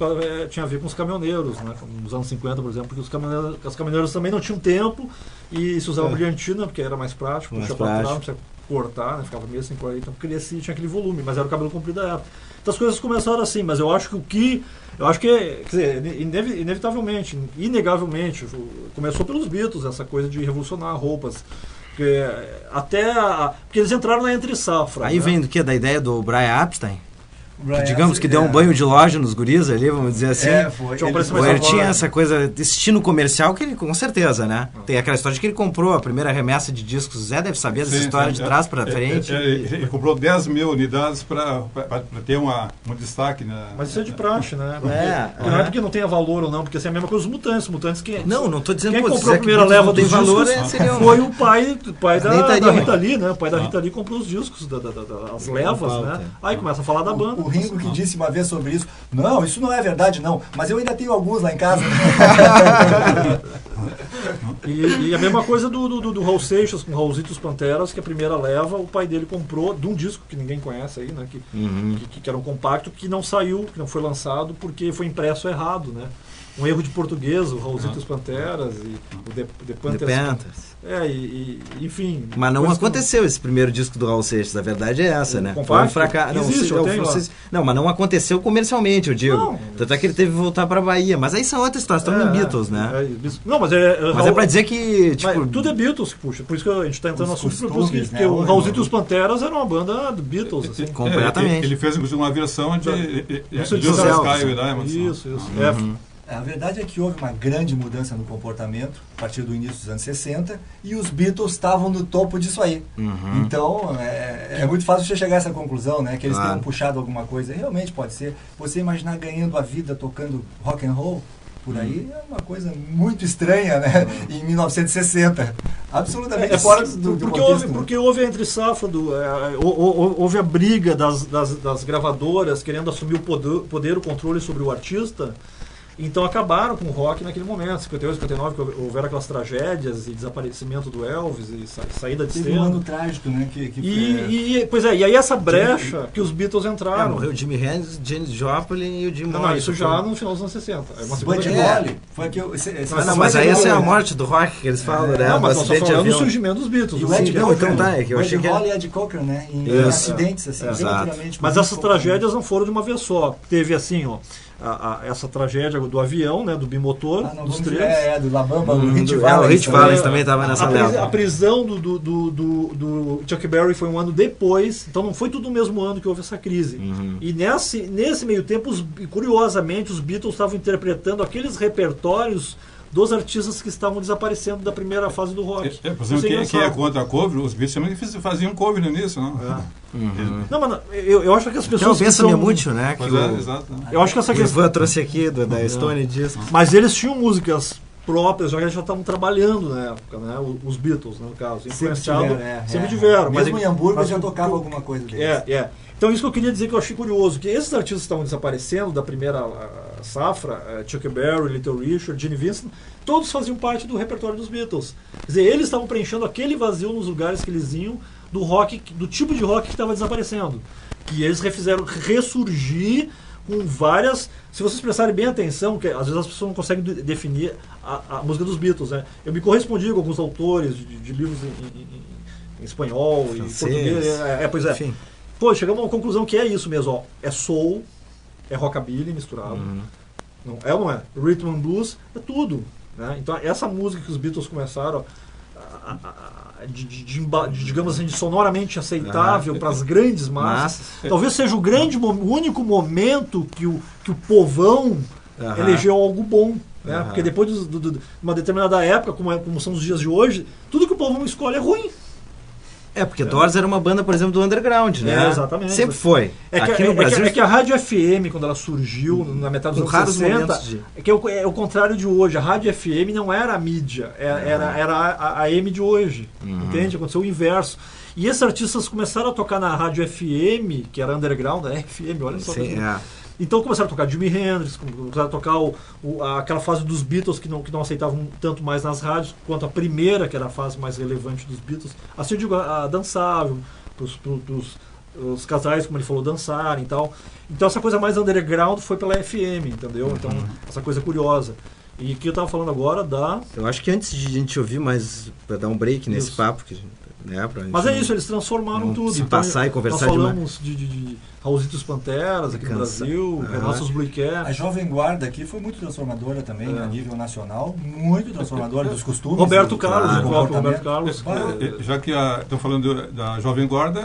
Speaker 5: tinha a ver com os caminhoneiros, né? Nos anos 50, por exemplo, porque os caminhoneiros também não tinham tempo e se usava brilhantina, porque era mais prático, puxa pra trás, não precisa cortar, né? Ficava meio assim, então crescia, tinha aquele volume, mas era o cabelo comprido da época. Então as coisas começaram assim, mas eu acho que quer dizer, inevitavelmente, inegavelmente, começou pelos Beatles, essa coisa de revolucionar roupas. Porque eles entraram na entre-safra.
Speaker 2: Aí
Speaker 5: né?
Speaker 2: vem do que? Da ideia do Brian Epstein? digamos que deu um banho de loja nos guris ali, vamos dizer assim.
Speaker 4: Foi.
Speaker 5: Tinha um preço
Speaker 2: Ou
Speaker 5: mais
Speaker 2: ele tinha
Speaker 5: agora.
Speaker 2: essa coisa, destino comercial, que ele, com certeza, né? Tem aquela história de que ele comprou a primeira remessa de discos. O Zé deve saber dessa história de trás para frente.
Speaker 3: Ele comprou 10 mil unidades para ter um destaque.
Speaker 5: Mas isso é de praxe, né?
Speaker 2: É,
Speaker 5: Não é porque não tenha valor ou não, porque assim, é a mesma coisa os Mutantes. Mutantes que
Speaker 2: Não tô dizendo
Speaker 5: quem
Speaker 2: pô,
Speaker 5: comprou a
Speaker 2: dizer que
Speaker 5: primeira
Speaker 2: não
Speaker 5: leva
Speaker 2: tem
Speaker 5: dos
Speaker 2: valor,
Speaker 5: discos
Speaker 2: seria um-
Speaker 5: foi o pai da
Speaker 2: Nem estaria,
Speaker 5: Rita Lee, né? O pai da Rita Lee comprou os discos, as levas,
Speaker 2: pauta.
Speaker 5: né? Aí começa a falar da banda.
Speaker 4: O Ringo que disse uma vez sobre isso, não, isso não é verdade não, mas eu ainda tenho alguns lá em casa.
Speaker 5: E a mesma coisa do Raul Seixas com Raulzito e os Panteras, que a primeira leva, o pai dele comprou de um disco que ninguém conhece aí, né? Que era um compacto que não saiu, que não foi lançado porque foi impresso errado, né? Um erro de português, o Raulzito e os Panteras e o The Panthers. Enfim.
Speaker 2: Mas não
Speaker 5: coisas que
Speaker 2: aconteceu esse primeiro disco do Raul Seixas, a verdade é essa, né?
Speaker 5: compacto?
Speaker 2: Foi um fracasso. Não,
Speaker 5: Existe, eu tenho lá.
Speaker 2: não, mas não aconteceu comercialmente, eu digo.
Speaker 5: Não.
Speaker 2: Tanto é que ele teve que voltar pra Bahia. Mas aí são outras histórias, estamos em Beatles, né?
Speaker 5: Não, mas
Speaker 2: Mas é pra dizer que, tipo...
Speaker 5: mas tudo é Beatles que puxa, por isso que a gente tá entrando no
Speaker 4: Os
Speaker 5: assunto
Speaker 4: costumes,
Speaker 5: porque
Speaker 4: né?
Speaker 5: o Raulzito e os Panteras eram uma banda do Beatles, assim.
Speaker 2: Completamente.
Speaker 3: Ele fez inclusive uma versão de
Speaker 5: Isso de
Speaker 3: Jesus
Speaker 2: Céu.
Speaker 3: Sky e Diamonds.
Speaker 5: Isso.
Speaker 4: A verdade é que houve uma grande mudança no comportamento a partir do início dos anos 60 e os Beatles estavam no topo disso aí. Então, é muito fácil você chegar a essa conclusão, né? Que eles
Speaker 2: Claro.
Speaker 4: tenham puxado alguma coisa. Realmente pode ser. Você imaginar ganhando a vida tocando rock and roll por aí é uma coisa muito estranha, né? Em 1960. Absolutamente fora do contexto.
Speaker 5: Porque houve a entre safra, houve a briga das gravadoras querendo assumir o poder, o controle sobre o artista. Então acabaram com o rock naquele momento, 58, 59, que houveram aquelas tragédias e desaparecimento do Elvis e saída de
Speaker 4: Teve
Speaker 5: cena.
Speaker 4: um ano trágico, né?
Speaker 5: Pois é, e aí essa brecha que os Beatles entraram.
Speaker 2: morreu o Jimi Hendrix, Janis Joplin e o Jim
Speaker 5: Não,
Speaker 2: Morrison.
Speaker 5: isso já no final dos anos 60. É uma segunda
Speaker 4: Buddy
Speaker 5: guerra.
Speaker 4: Holly. Foi aqui,
Speaker 2: Mas aí essa é a morte do rock que eles falam, né?
Speaker 5: Não, mas
Speaker 2: Do
Speaker 5: nós estamos
Speaker 2: acidente de
Speaker 5: falando do
Speaker 2: avião.
Speaker 5: surgimento dos Beatles.
Speaker 4: E o
Speaker 5: do
Speaker 4: Ed
Speaker 5: Sid.
Speaker 2: Não, então tá, é que eu
Speaker 4: Buddy
Speaker 2: achei que
Speaker 4: Holly e Ed Cochran, né? Em
Speaker 2: Isso.
Speaker 4: acidentes, assim,
Speaker 2: Exato.
Speaker 4: relativamente.
Speaker 5: Mas
Speaker 4: muito
Speaker 5: essas
Speaker 4: pouco.
Speaker 5: tragédias não foram de uma vez só. Teve assim, ó, essa tragédia do avião, né, do bimotor,
Speaker 4: Não,
Speaker 5: dos
Speaker 4: vamos
Speaker 5: três.
Speaker 4: do La Bamba, o Hit
Speaker 2: O
Speaker 4: Valens.
Speaker 2: Hit Valens também estava nessa
Speaker 5: A
Speaker 2: leva.
Speaker 5: prisão do Chuck Berry foi um ano depois, então não foi tudo no mesmo ano que houve essa crise. E nesse meio tempo, curiosamente, os Beatles estavam interpretando aqueles repertórios dos artistas que estavam desaparecendo da primeira fase do rock.
Speaker 3: Por exemplo, quem é contra a cover, os Beatles também faziam cover no início, não?
Speaker 5: Não, mas eu acho que as
Speaker 2: Então
Speaker 5: pessoas.
Speaker 2: pensa
Speaker 5: que são-
Speaker 2: Memúcio, né? Que
Speaker 3: Mas exato.
Speaker 5: Eu acho que essa
Speaker 2: o
Speaker 5: questão.
Speaker 2: Ivan trouxe aqui da Stone Disc.
Speaker 5: Mas eles tinham músicas próprias, já que eles já estavam trabalhando na época, né? Os Beatles, no caso. Influenciado, sempre tiveram. Mas
Speaker 4: Mesmo em Hamburgo
Speaker 5: mas
Speaker 4: já
Speaker 5: o-
Speaker 4: tocava alguma coisa deles.
Speaker 5: Então isso que eu queria dizer que eu achei curioso, que esses artistas que estavam desaparecendo da primeira safra, Chuck Berry, Little Richard, Gene Vincent, todos faziam parte do repertório dos Beatles. Quer dizer, eles estavam preenchendo aquele vazio nos lugares que eles iam do rock, do tipo de rock que estava desaparecendo. Que eles fizeram ressurgir com várias... Se vocês prestarem bem atenção, que às vezes as pessoas não conseguem definir a música dos Beatles, né? Eu me correspondi com alguns autores de livros em espanhol e
Speaker 2: Francês.
Speaker 5: português. Pois é.
Speaker 2: Enfim.
Speaker 5: Pô, chegamos a uma conclusão que é isso mesmo, ó. É soul, é rockabilly misturado. Não é ou não é? Rhythm and blues, é tudo. Né? Então essa música que os Beatles começaram digamos assim, de sonoramente aceitável para as grandes massas, talvez seja o único momento que o povão elegeu algo bom. Né? Porque depois de uma determinada época, como são os dias de hoje, tudo que o povão escolhe é ruim.
Speaker 2: Porque Doors era uma banda, por exemplo, do underground, né?
Speaker 5: Exatamente.
Speaker 2: Sempre foi. Aqui no Brasil...
Speaker 5: É que a Rádio FM, quando ela surgiu na metade dos anos 60, é o contrário de hoje. A Rádio FM não era a mídia, era a AM de hoje. Entende? Aconteceu o inverso. E esses artistas começaram a tocar na Rádio FM, que era underground, né? FM, olha só. Então começaram a tocar Jimi Hendrix, começaram a tocar aquela fase dos Beatles que não aceitavam tanto mais nas rádios, quanto a primeira, que era a fase mais relevante dos Beatles. Assim eu digo, a dançável, os casais, como ele falou, dançarem e tal. Então essa coisa mais underground foi pela FM, entendeu? Então essa coisa curiosa. E que eu estava falando agora
Speaker 2: Eu acho que antes de a gente ouvir mais, para dar um break nesse papo, que né? Pra
Speaker 5: Mas
Speaker 2: gente
Speaker 5: é isso, eles transformaram
Speaker 2: não
Speaker 5: tudo.
Speaker 2: se
Speaker 5: Então,
Speaker 2: passar e conversar
Speaker 5: nós
Speaker 2: demais.
Speaker 5: falamos de Raulzitos Panteras aqui no
Speaker 2: Cansa-
Speaker 5: Brasil,
Speaker 2: Aham.
Speaker 5: Renatos Blue
Speaker 4: A
Speaker 5: Cat,
Speaker 4: Jovem Guarda aqui foi muito transformadora também, a nível nacional, muito transformadora dos costumes.
Speaker 5: Roberto
Speaker 4: do-
Speaker 5: Carlos,
Speaker 4: do
Speaker 5: o próprio Roberto
Speaker 4: comportamento.
Speaker 5: Carlos.
Speaker 3: Já que estão falando da Jovem Guarda,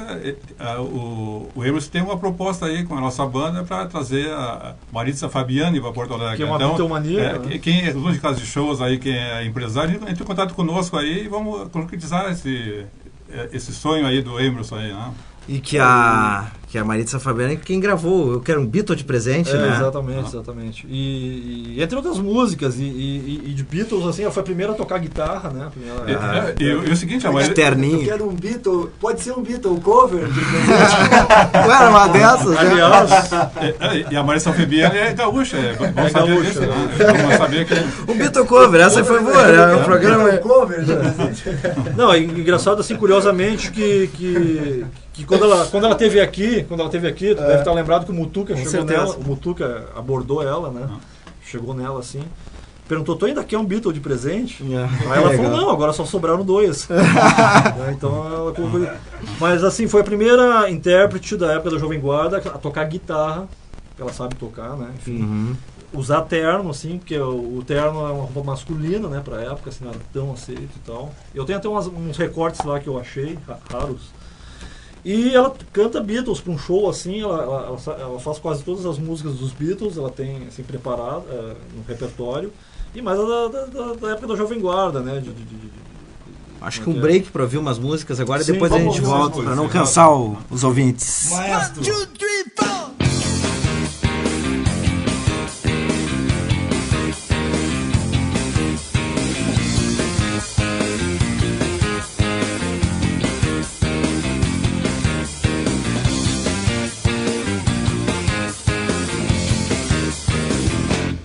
Speaker 3: o Emerson tem uma proposta aí com a nossa banda para trazer a Maritza Fabiani para Porto Alegre.
Speaker 5: Que é uma Beatlemania, né?
Speaker 3: Quem é dono de casa de shows aí, quem é empresário, entre em contato conosco aí e vamos concretizar esse sonho aí do Emerson aí, né?
Speaker 2: E que a Maritza Fabiani, quem gravou, eu quero um Beatle de presente, né?
Speaker 5: Exatamente. E entre outras músicas, e de Beatles, assim, ela foi a primeira a tocar guitarra, né?
Speaker 3: E o seguinte, a Maritza...
Speaker 4: Eu
Speaker 2: Terninho.
Speaker 4: quero um Beatle, pode ser um Beatle cover?
Speaker 2: Não era uma dessas, né?
Speaker 5: Aliás,
Speaker 3: E a Maritza Fabiani é gaúcha, vamos saber
Speaker 5: gaúcha,
Speaker 3: disso, né? Vamos saber que...
Speaker 2: O Beatle Cover, essa foi boa, né? O programa
Speaker 4: Beatle cover de presente.
Speaker 5: não, é engraçado assim, curiosamente, que quando ela teve aqui, tu deve estar lembrado que o Mutuca chegou
Speaker 2: certeza.
Speaker 5: nela, o Mutuca abordou ela, né? Chegou nela assim, perguntou, tu ainda quer um Beatle de presente? Aí ela falou, não, agora só sobraram 2. Então ela colocou... Mas assim, foi a primeira intérprete da época da Jovem Guarda a tocar guitarra, que ela sabe tocar, né? Enfim,
Speaker 2: Uhum.
Speaker 5: usar terno, assim, porque o terno é uma roupa masculina, né, pra época, assim, não era tão aceito e tal. Eu tenho até uns recortes lá que eu achei, raros. E ela canta Beatles para um show, assim, ela faz quase todas as músicas dos Beatles, ela tem, assim, preparado no repertório. E mais da época da Jovem Guarda, né,
Speaker 2: Acho que um break pra ouvir umas músicas agora e
Speaker 5: Sim,
Speaker 2: depois a
Speaker 5: vamos
Speaker 2: gente
Speaker 5: ouvir
Speaker 2: volta,
Speaker 3: umas
Speaker 2: pra não
Speaker 3: músicas.
Speaker 2: cansar os ouvintes.
Speaker 4: Maestro.
Speaker 6: 1, 2, 3, 4.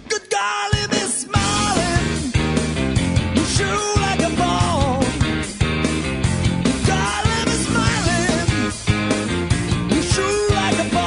Speaker 6: Good golly, Miss Smiling, you sure like a ball. Good golly, Miss Smiling, you sure like a ball.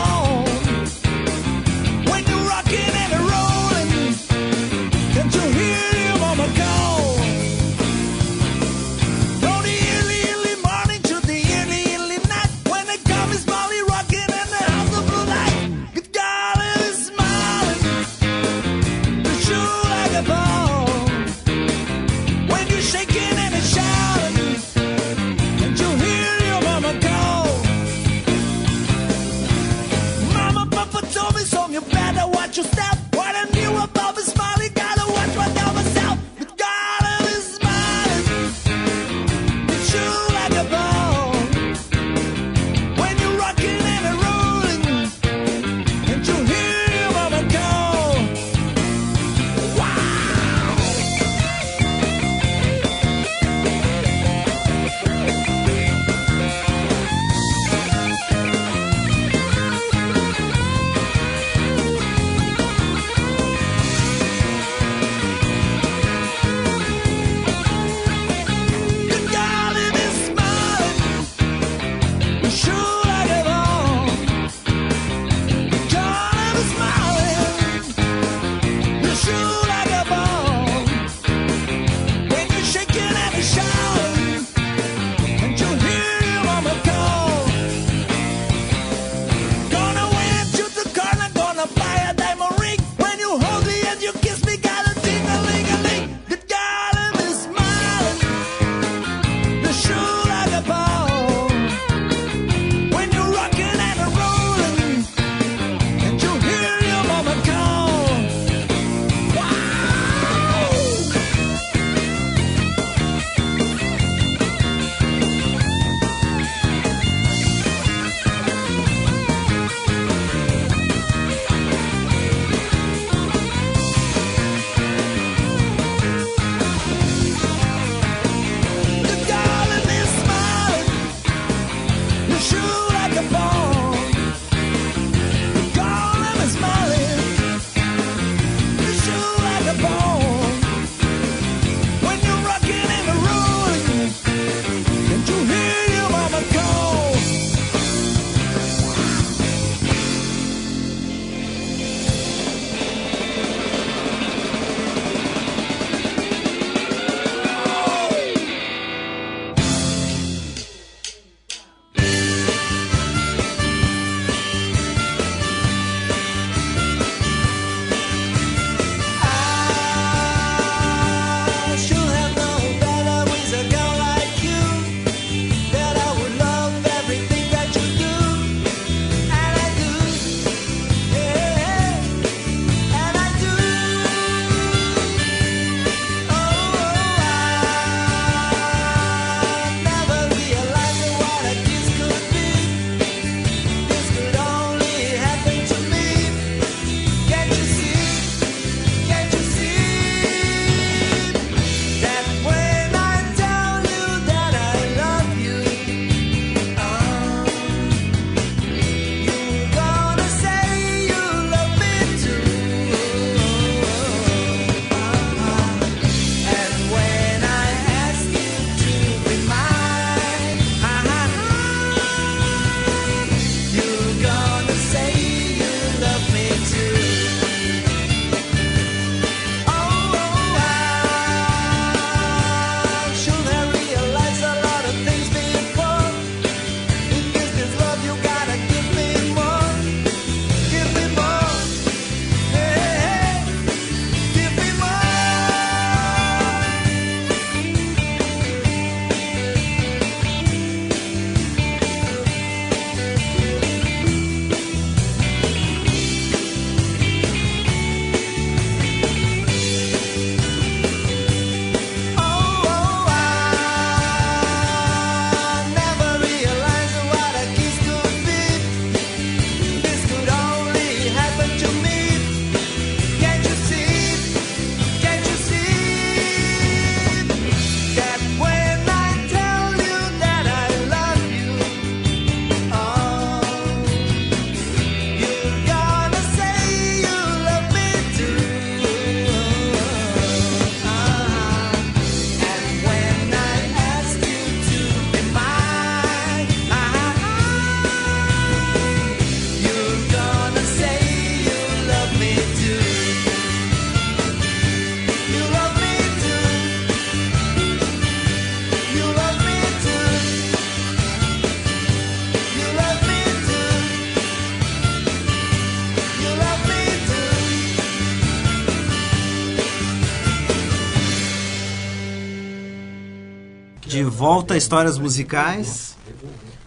Speaker 2: volta a Histórias Musicais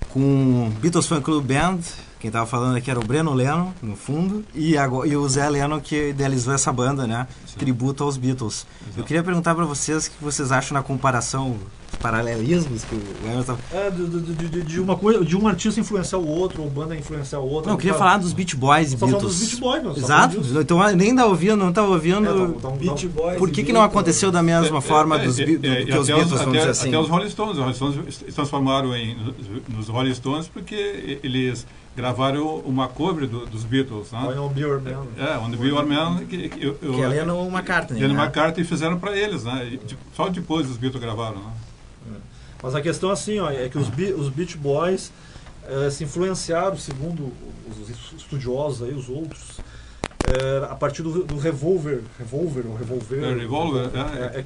Speaker 2: com Beatles Fan Club Band. Quem estava falando aqui era o Breno Lennon, no fundo, e o Zé Lennon, que idealizou essa banda, né?
Speaker 3: Sim.
Speaker 2: Tributo aos Beatles.
Speaker 3: Exato.
Speaker 2: Eu queria perguntar para vocês o que vocês acham na comparação, os paralelismos que o Emerson estava...
Speaker 5: De um artista influenciar o outro, ou banda influenciar o outro.
Speaker 2: Não, eu queria falar dos Beach Boys e
Speaker 5: Nós falamos
Speaker 2: Beatles.
Speaker 5: dos Beach Boys, nós
Speaker 2: Exato.
Speaker 5: falamos disso.
Speaker 2: Então nem não estava ouvindo...
Speaker 4: Beach Boys
Speaker 2: Por
Speaker 4: e
Speaker 2: que não
Speaker 4: Beatles.
Speaker 2: aconteceu da mesma forma que os Beatles, vamos dizer assim?
Speaker 3: Até os Rolling Stones. Os Rolling Stones se transformaram nos Rolling Stones porque eles gravaram uma cover dos Beatles, né?
Speaker 5: On the Be Your Man.
Speaker 3: On the Be Your Man, que
Speaker 2: é Lennon McCartney.
Speaker 3: Lennon
Speaker 2: né?
Speaker 3: McCartney fizeram para eles, né? Só depois os Beatles gravaram, né?
Speaker 5: Mas a questão assim, ó, é que os Beach Boys se influenciaram, segundo os estudiosos aí, os outros, a partir do Revolver.
Speaker 3: Revolver,
Speaker 5: É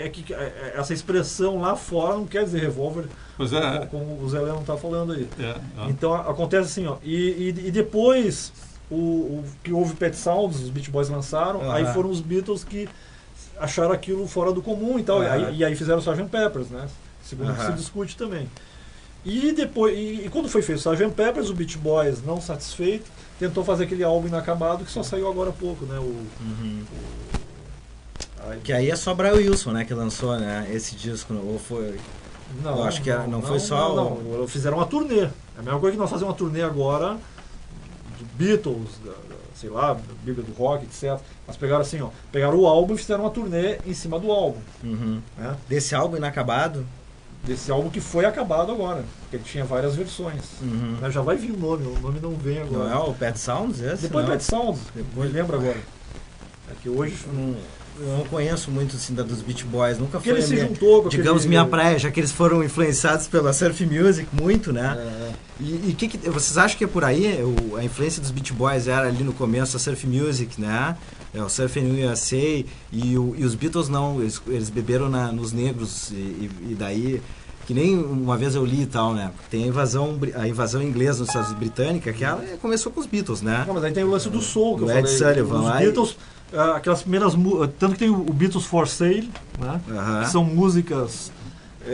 Speaker 5: que essa expressão lá fora não quer dizer Revolver,
Speaker 3: Pois é.
Speaker 5: como o Zé Lennon está falando aí.
Speaker 3: É.
Speaker 5: Então acontece assim, ó, e depois que houve Pet Sounds, os Beach Boys lançaram, aí foram os Beatles que acharam aquilo fora do comum e tal, e aí fizeram o Sgt. Peppers, né? Segundo que se discute também. E depois, e quando foi feito o Sgt. Peppers, o Beach Boys, não satisfeito, tentou fazer aquele álbum inacabado que só saiu agora há pouco, né?
Speaker 2: Que aí é só Brian Wilson, né, que lançou, né, esse disco, ou foi...
Speaker 5: Não,
Speaker 2: eu acho que não foi só...
Speaker 5: Não, fizeram uma turnê. É a mesma coisa que nós fazemos uma turnê agora do Beatles, sei lá, Bíblia do Rock, etc. Mas pegaram assim, ó, pegaram o álbum e fizeram uma turnê em cima do álbum. Né?
Speaker 2: Desse álbum inacabado?
Speaker 5: Desse álbum que foi acabado agora, porque ele tinha várias versões. Né? Já vai vir o nome não vem agora.
Speaker 2: Não é o Pet Sounds esse?
Speaker 5: Depois
Speaker 2: não.
Speaker 5: Pet Sounds, me lembro agora. É que hoje...
Speaker 2: Eu não conheço muito assim dos Beach Boys, nunca
Speaker 5: Porque
Speaker 2: foi
Speaker 5: ele se juntou com
Speaker 2: digamos,
Speaker 5: aquele...
Speaker 2: minha praia, já que eles foram influenciados pela surf music muito, né? E vocês acham que é por aí a influência dos Beach Boys era ali no começo a surf music, né? O Surf in USA e os Beatles não, eles beberam nos negros e daí... Que nem uma vez eu li e tal, né? Tem a invasão inglesa nos Estados Unidos, britânica, que ela começou com os Beatles, né?
Speaker 5: Não, mas aí tem o lance do soul, que eu
Speaker 2: Ed
Speaker 5: falei.
Speaker 2: Sullivan
Speaker 5: Os
Speaker 2: lá
Speaker 5: Beatles, aquelas primeiras... Tanto que tem o Beatles for Sale, né? Que são músicas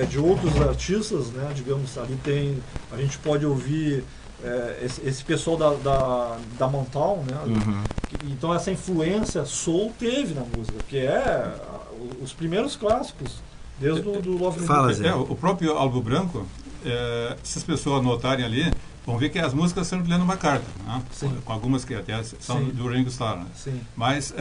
Speaker 5: de outros artistas, né? Digamos, ali tem... A gente pode ouvir esse pessoal da Motown, né? Então essa influência soul teve na música, que é os primeiros clássicos. Desde o Love Me Do.
Speaker 3: O próprio álbum branco, se as pessoas notarem ali, vão ver que as músicas são de Lennon McCartney, né? Com algumas que até são do Ringo Starr. Né?
Speaker 5: Sim.
Speaker 3: Mas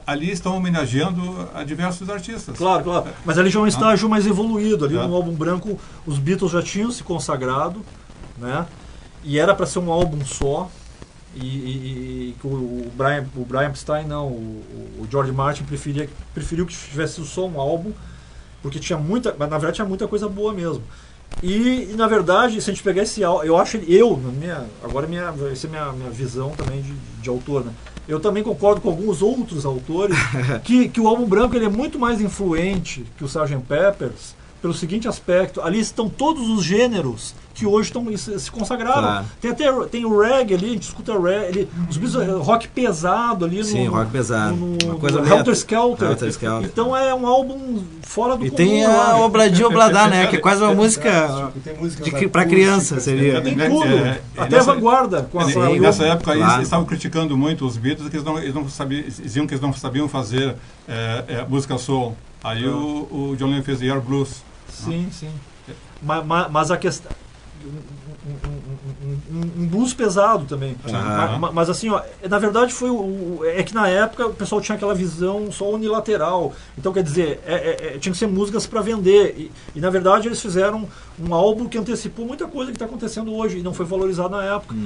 Speaker 3: ali estão homenageando a diversos artistas.
Speaker 5: Claro. Mas ali já é um estágio mais evoluído. Ali no álbum branco, os Beatles já tinham se consagrado, né? E era para ser um álbum só. E o Brian Epstein não, o George Martin preferiu que tivesse só um álbum, porque tinha muita, mas na verdade tinha muita coisa boa mesmo. E na verdade, se a gente pegar esse álbum, eu acho essa é minha visão também de autor, né? Eu também concordo com alguns outros autores que o álbum branco ele é muito mais influente que o Sgt. Peppers, pelo seguinte aspecto: ali estão todos os gêneros que hoje se consagraram. Claro. Tem o reggae ali, a gente escuta reggae, os Beatles, rock pesado ali.
Speaker 2: Rock pesado.
Speaker 5: Uma coisa Helter Skelter. Então é um álbum fora do comum.
Speaker 2: E tem a Obladi Obladá, né? Que é quase uma música para criança, seria.
Speaker 5: Tem tudo. Até a vanguarda.
Speaker 3: Nessa época aí, eles estavam criticando muito os Beatles, que eles não sabiam, diziam que eles não sabiam fazer música soul. Aí o John Lennon fez Air Blues.
Speaker 5: Sim. Mas a questão... Um blues pesado também. Mas assim, ó, na verdade é que na época o pessoal tinha aquela visão só unilateral. Então quer dizer, tinha que ser músicas para vender. E na verdade eles fizeram um álbum que antecipou muita coisa que está acontecendo hoje e não foi valorizado na época.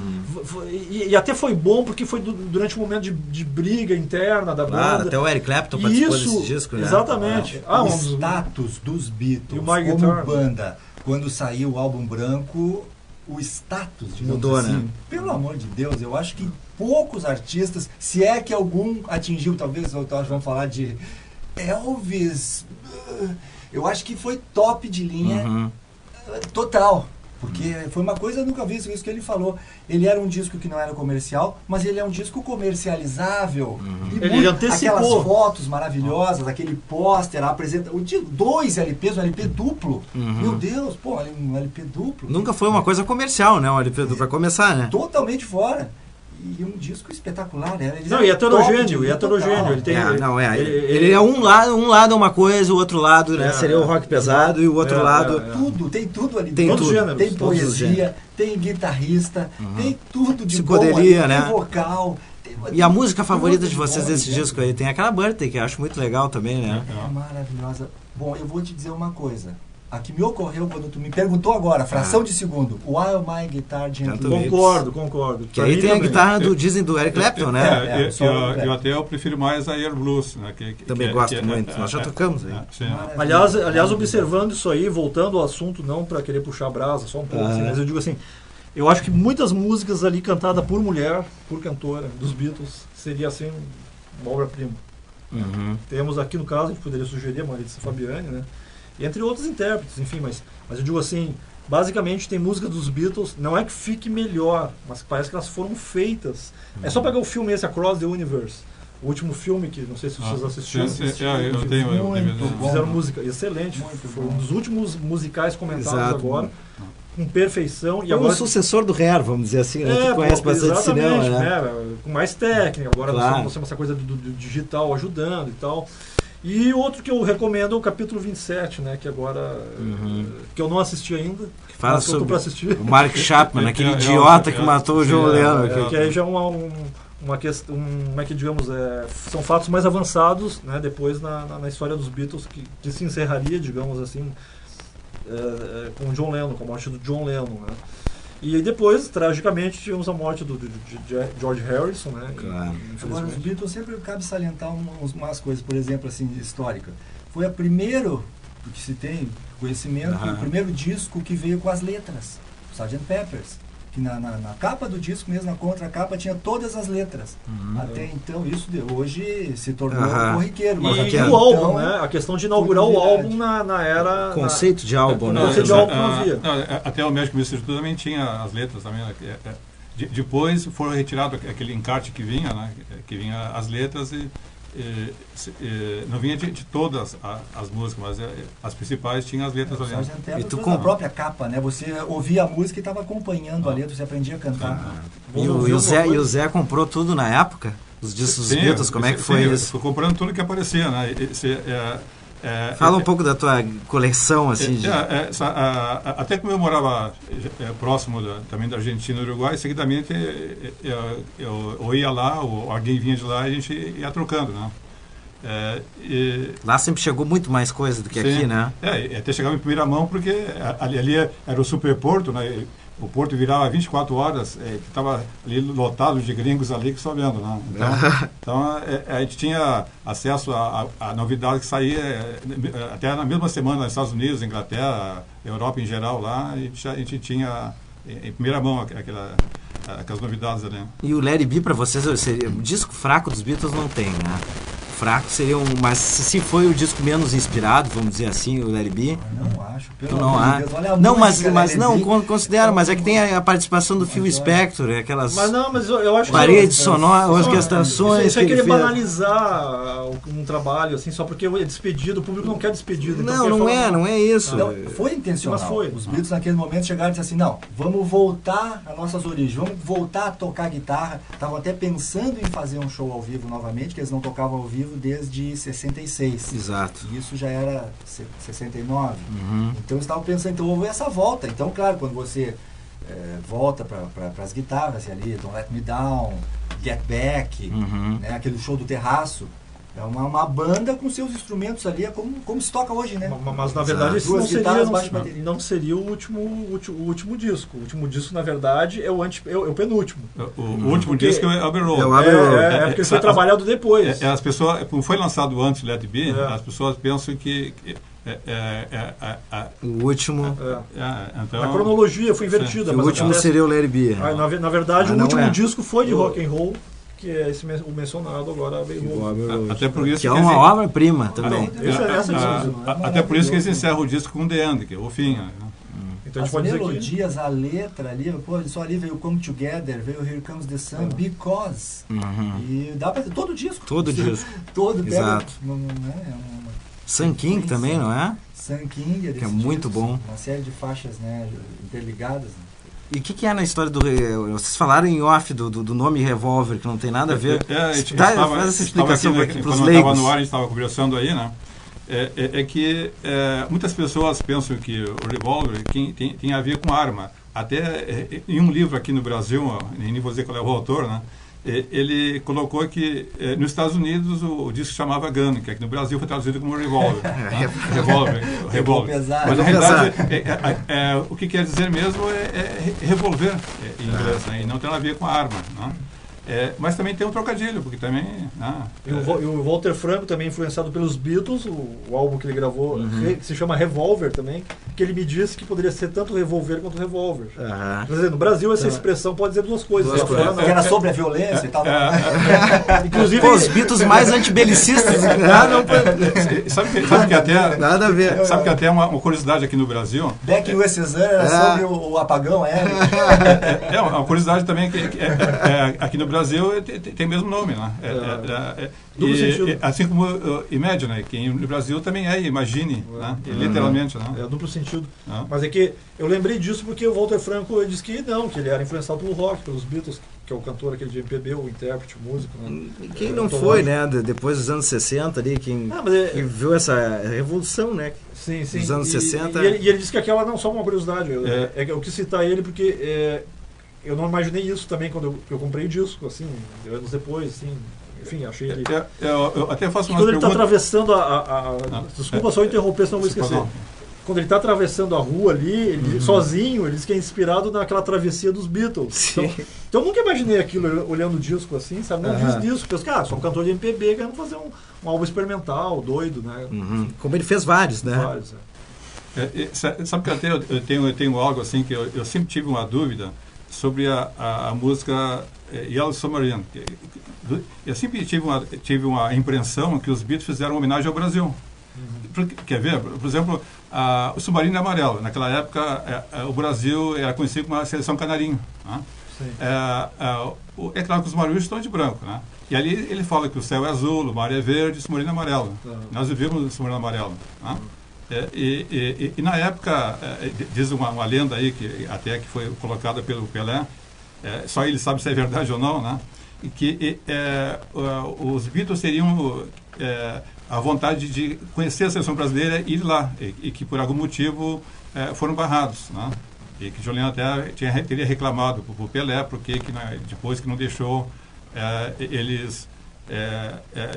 Speaker 5: E até foi bom porque foi durante um momento de briga interna da banda.
Speaker 2: Até o Eric Clapton participou desse disco, né?
Speaker 5: Exatamente.
Speaker 4: O status dos Beatles como banda, quando saiu o álbum branco, o status
Speaker 2: mudou,
Speaker 4: assim,
Speaker 2: né?
Speaker 4: Pelo amor de Deus, eu acho que poucos artistas, se é que algum atingiu, talvez vamos falar de Elvis, eu acho que foi top de linha total. Porque foi uma coisa, eu nunca vi isso que ele falou. Ele era um disco que não era comercial, mas ele é um disco comercializável. E
Speaker 5: Ele antecipou.
Speaker 4: aquelas fotos maravilhosas, aquele pôster, apresenta 2 LPs, um LP duplo. Meu Deus, pô, um LP duplo.
Speaker 2: Nunca foi uma coisa comercial, né? O LP pra começar, né?
Speaker 4: Totalmente fora. E um disco espetacular, né? Ele
Speaker 5: Não,
Speaker 4: é
Speaker 5: e heterogêneo,
Speaker 4: top de linha
Speaker 5: heterogêneo.
Speaker 4: total.
Speaker 5: Ele tem,
Speaker 2: Ele é um lado é uma coisa, o outro lado, né?
Speaker 5: É,
Speaker 2: Seria o rock pesado e o outro
Speaker 5: é,
Speaker 2: lado...
Speaker 4: Tudo, tem tudo ali.
Speaker 2: Tem
Speaker 4: dentro.
Speaker 2: tudo.
Speaker 5: Gêneros,
Speaker 4: Tem
Speaker 2: todos os
Speaker 4: poesia, tem guitarrista, tem tudo de
Speaker 2: Psicodelia,
Speaker 4: bom ali,
Speaker 2: né?
Speaker 4: tem vocal.
Speaker 2: E a música favorita de
Speaker 4: bom
Speaker 2: vocês
Speaker 4: ali
Speaker 2: desse
Speaker 4: dentro.
Speaker 2: disco aí? Tem aquela Birthday, que eu acho muito legal também, né?
Speaker 4: É maravilhosa. Bom, eu vou te dizer uma coisa. A que me ocorreu quando tu me perguntou agora, fração de segundo, While My Guitar Gently
Speaker 2: Tanto
Speaker 4: Weeps.
Speaker 5: Concordo.
Speaker 2: Que
Speaker 5: Pra
Speaker 2: aí
Speaker 5: mim
Speaker 2: tem a
Speaker 5: também.
Speaker 2: guitarra dizem do Eric Clapton, né?
Speaker 3: Eu prefiro mais a Air Blues. Né,
Speaker 2: Também gosto muito. Nós já tocamos aí.
Speaker 3: Sim.
Speaker 5: Aliás, observando isso aí, voltando ao assunto, não para querer puxar a brasa, só um pouco, assim, mas eu digo assim, eu acho que muitas músicas ali cantadas por mulher, por cantora, dos Beatles, seria assim uma obra-prima. Temos aqui no caso, a gente poderia sugerir a Maritza Fabiani, né? E entre outros intérpretes, enfim, mas eu digo assim, basicamente tem música dos Beatles, não é que fique melhor, mas parece que elas foram feitas. É só pegar o filme esse, Across the Universe, o último filme que, não sei se vocês assistiram.
Speaker 3: Eu tenho.
Speaker 4: Muito bom.
Speaker 5: Fizeram música excelente,
Speaker 4: Muito
Speaker 5: foi
Speaker 4: bom.
Speaker 5: um dos últimos musicais comentados
Speaker 2: Exato.
Speaker 5: agora, com perfeição. E
Speaker 2: É o
Speaker 5: agora
Speaker 2: sucessor do Hair, vamos dizer assim, né? Tu conhece bastante
Speaker 5: exatamente,
Speaker 2: cinema, né?
Speaker 5: Com mais técnica, agora
Speaker 2: Claro.
Speaker 5: nós temos essa coisa do digital ajudando e tal. E outro que eu recomendo é o capítulo 27, né? Que agora. Que eu não assisti ainda.
Speaker 2: Que fala
Speaker 5: mas que eu tô
Speaker 2: sobre
Speaker 5: pra assistir.
Speaker 2: o Mark Chapman, aquele
Speaker 3: É,
Speaker 2: idiota que matou o John Lennon.
Speaker 5: Que aí já é uma questão. Como é que digamos? São fatos mais avançados, né? Depois na história dos Beatles, que se encerraria, digamos assim, com o John Lennon, com a morte do John Lennon, né? E aí depois, tragicamente, tivemos a morte de George Harrison, né?
Speaker 2: Claro.
Speaker 4: Agora, os
Speaker 5: Infelizmente.
Speaker 4: Beatles sempre cabe salientar umas coisas, por exemplo, assim, histórica. Foi a primeiro que se tem conhecimento, o primeiro disco que veio com as letras, o Sgt. Peppers. Que na capa do disco, mesmo na contracapa, tinha todas as letras. Até então, isso hoje se tornou corriqueiro. Mas
Speaker 5: E
Speaker 4: até
Speaker 5: o
Speaker 4: então,
Speaker 5: álbum, né? A questão de inaugurar o álbum na era...
Speaker 2: Conceito de álbum, né?
Speaker 5: Conceito de álbum não havia.
Speaker 3: Até o Médico Mistério também tinha as letras também. Né, depois foram retirados aquele encarte que vinha, né? Que vinha as letras não vinha de todas as músicas, mas as principais tinham as letras ali.
Speaker 2: E tu
Speaker 4: com a própria capa, né? Você ouvia a música e estava acompanhando a letra, você aprendia a cantar.
Speaker 2: E o Zé comprou tudo na época? Os discos dos Beatles, como é que foi
Speaker 3: sim,
Speaker 2: isso?
Speaker 3: Estou comprando tudo que aparecia, né?
Speaker 2: Fala um pouco da tua coleção, assim.
Speaker 3: Até como eu morava próximo também da Argentina e do Uruguai, seguidamente eu ia lá, ou alguém vinha de lá e a gente ia trocando, né?
Speaker 2: Lá sempre chegou muito mais coisa do que aqui, né?
Speaker 3: Até chegava em primeira mão, porque ali era o superporto, né? O porto virava 24 horas, estava ali lotado de gringos ali que só vendo, né? Então a gente tinha acesso a novidades que saía até na mesma semana nos Estados Unidos, Inglaterra, Europa em geral lá, a gente tinha em primeira mão aquelas novidades ali.
Speaker 2: E o Let It Be pra vocês seria o disco fraco dos Beatles não tem, né? Fraco seria mas se foi o disco menos inspirado, vamos dizer assim, o Let It Be.
Speaker 4: Não acho, pelo
Speaker 2: Não
Speaker 4: amor
Speaker 2: há.
Speaker 4: de Deus, olha a
Speaker 2: Não,
Speaker 4: música,
Speaker 2: mas
Speaker 4: Let It
Speaker 2: não,
Speaker 4: Be.
Speaker 2: considera, mas é que tem a participação do Phil Spector, aquelas
Speaker 5: Mas eu acho que...
Speaker 2: paredes sonoras, orquestrações
Speaker 5: Isso é
Speaker 2: que ele
Speaker 5: querer
Speaker 2: fez.
Speaker 5: banalizar um trabalho, assim, só porque é despedido, o público não quer despedido. Então
Speaker 2: Não é isso.
Speaker 4: Não, foi intencional.
Speaker 5: Mas foi.
Speaker 4: Os Beatles naquele momento chegaram e disseram assim, não, vamos voltar às nossas origens, vamos voltar a tocar guitarra. Estavam até pensando em fazer um show ao vivo novamente, que eles não tocavam ao vivo desde 66.
Speaker 2: Exato.
Speaker 4: E isso já era 69. Então eles estavam pensando, então houve essa volta. Então, claro, quando você volta para as guitarras ali, Don't Let Me Down, Get Back, né, aquele show do terraço, é uma banda com seus instrumentos ali, é como se toca hoje, né?
Speaker 5: Mas na verdade esse
Speaker 4: Duas guitarras, baixo e
Speaker 5: não,
Speaker 4: bateria.
Speaker 5: não seria o último disco. O último disco, na verdade, é o penúltimo.
Speaker 3: O último disco é Abbey Road.
Speaker 2: É o Abbey Road.
Speaker 5: Porque ele foi trabalhado depois.
Speaker 3: As pessoas, como foi lançado antes Let It Be, as pessoas pensam que
Speaker 2: O último,
Speaker 3: então,
Speaker 5: A cronologia foi invertida.
Speaker 2: o
Speaker 5: mas
Speaker 2: último
Speaker 5: acontece-
Speaker 2: seria o Let It Be.
Speaker 5: Na verdade,
Speaker 2: Ah,
Speaker 5: o
Speaker 2: não
Speaker 5: último
Speaker 2: é.
Speaker 5: disco foi de rock and roll, que é o mencionado agora, Abbey
Speaker 2: O
Speaker 5: Road.
Speaker 2: Abbey Road.
Speaker 3: até por isso
Speaker 2: Que é
Speaker 3: que
Speaker 2: uma
Speaker 3: eles-
Speaker 2: obra-prima também.
Speaker 5: Essa é a discussão, né?
Speaker 3: até por isso que eles encerram o disco com The End, que é o fim. Né?
Speaker 5: Então a gente
Speaker 4: As
Speaker 5: pode dizer que...
Speaker 4: melodias, a letra ali, pô, só ali veio Come Together, veio Here Comes the Sun, Because. E dá pra ter todo disco.
Speaker 2: Todo disco.
Speaker 4: Todo, pega,
Speaker 2: Exato.
Speaker 4: não é uma
Speaker 2: Sun King também, não é?
Speaker 4: Sun King,
Speaker 2: Que é muito bom.
Speaker 4: Uma série de faixas, né, interligadas. Né?
Speaker 2: E o que é na história do... Vocês falaram em off do nome Revolver, que não tem nada a ver.
Speaker 3: A gente
Speaker 2: Faz
Speaker 3: estava
Speaker 2: essa explicação
Speaker 3: aqui,
Speaker 2: para os
Speaker 3: quando eu estava
Speaker 2: leigos.
Speaker 3: no ar, a gente estava conversando aí, né? Muitas pessoas pensam que o revólver tem a ver com arma. Até em um livro aqui no Brasil, nem vou dizer qual é o autor, né? Ele colocou que nos Estados Unidos o disco chamava Gun, que aqui no Brasil foi traduzido como revólver. Né? Revólver. Mas na realidade, o que quer dizer mesmo é revolver em inglês, né? E não tem nada a ver com a arma. Né? Mas também tem um trocadilho, porque também...
Speaker 5: E o Walter Franco também influenciado pelos Beatles, o álbum que ele gravou, que se chama Revolver também, que ele me disse que poderia ser tanto revolver quanto revólver. Quer dizer, no Brasil essa expressão pode dizer duas coisas.
Speaker 4: Porque era sobre a violência e tal.
Speaker 5: Inclusive,
Speaker 2: Pô, os Beatles mais antibelicistas.
Speaker 3: Sabe que até...
Speaker 2: Nada a ver.
Speaker 3: Sabe que até uma curiosidade aqui no Brasil...
Speaker 4: Back in West era sobre o apagão aéreo.
Speaker 3: Uma curiosidade também que aqui no Brasil tem o mesmo nome, né?
Speaker 5: Duplo sentido.
Speaker 3: Assim como Imagine, que no Brasil também é Imagine, né? Literalmente, né?
Speaker 5: É duplo sentido. Mas é que eu lembrei disso porque o Walter Franco disse que não, que ele era influenciado pelo rock, pelos Beatles, que é o cantor aquele de MPB, o intérprete, o músico. Né?
Speaker 2: Quem não foi, né? Depois dos anos 60 ali, quem viu essa revolução, né?
Speaker 5: Sim.
Speaker 2: Dos anos 60.
Speaker 5: E ele disse que aquela não só uma curiosidade. Eu quis citar ele porque eu não imaginei isso também quando eu comprei o disco, assim, anos depois, assim. Enfim, achei ele...
Speaker 3: Eu até faço umas
Speaker 5: quando ele está
Speaker 3: perguntas...
Speaker 5: atravessando Desculpa só interromper, senão eu vou esquecer. Quando ele está atravessando a rua ali, ele, sozinho, ele diz que é inspirado naquela travessia dos Beatles. Então eu nunca imaginei aquilo olhando o disco assim, sabe? Não diz disso. Penso, cara, sou um cantor de MPB querendo fazer um álbum experimental, doido, né?
Speaker 2: Como ele fez vários, né?
Speaker 5: Vários,
Speaker 3: sabe que até eu tenho algo assim que eu sempre tive uma dúvida sobre a música Yellow Submarine. Eu sempre tive uma impressão que os Beatles fizeram homenagem ao Brasil. Quer ver? Por exemplo, o Submarino Amarelo. Naquela época, o Brasil era conhecido como a Seleção Canarinho. Né? É claro que os marinheiros estão de branco. Né? E ali ele fala que o céu é azul, o mar é verde, o submarino é amarelo. Nós vivemos o submarino amarelo. Né? E na época, diz uma lenda aí, que até que foi colocada pelo Pelé, só ele sabe se é verdade ou não, né? E que os Beatles teriam a vontade de conhecer a seleção brasileira e ir lá, e que por algum motivo foram barrados, né? E que Jolene até teria reclamado para o Pelé, porque depois que não deixou eles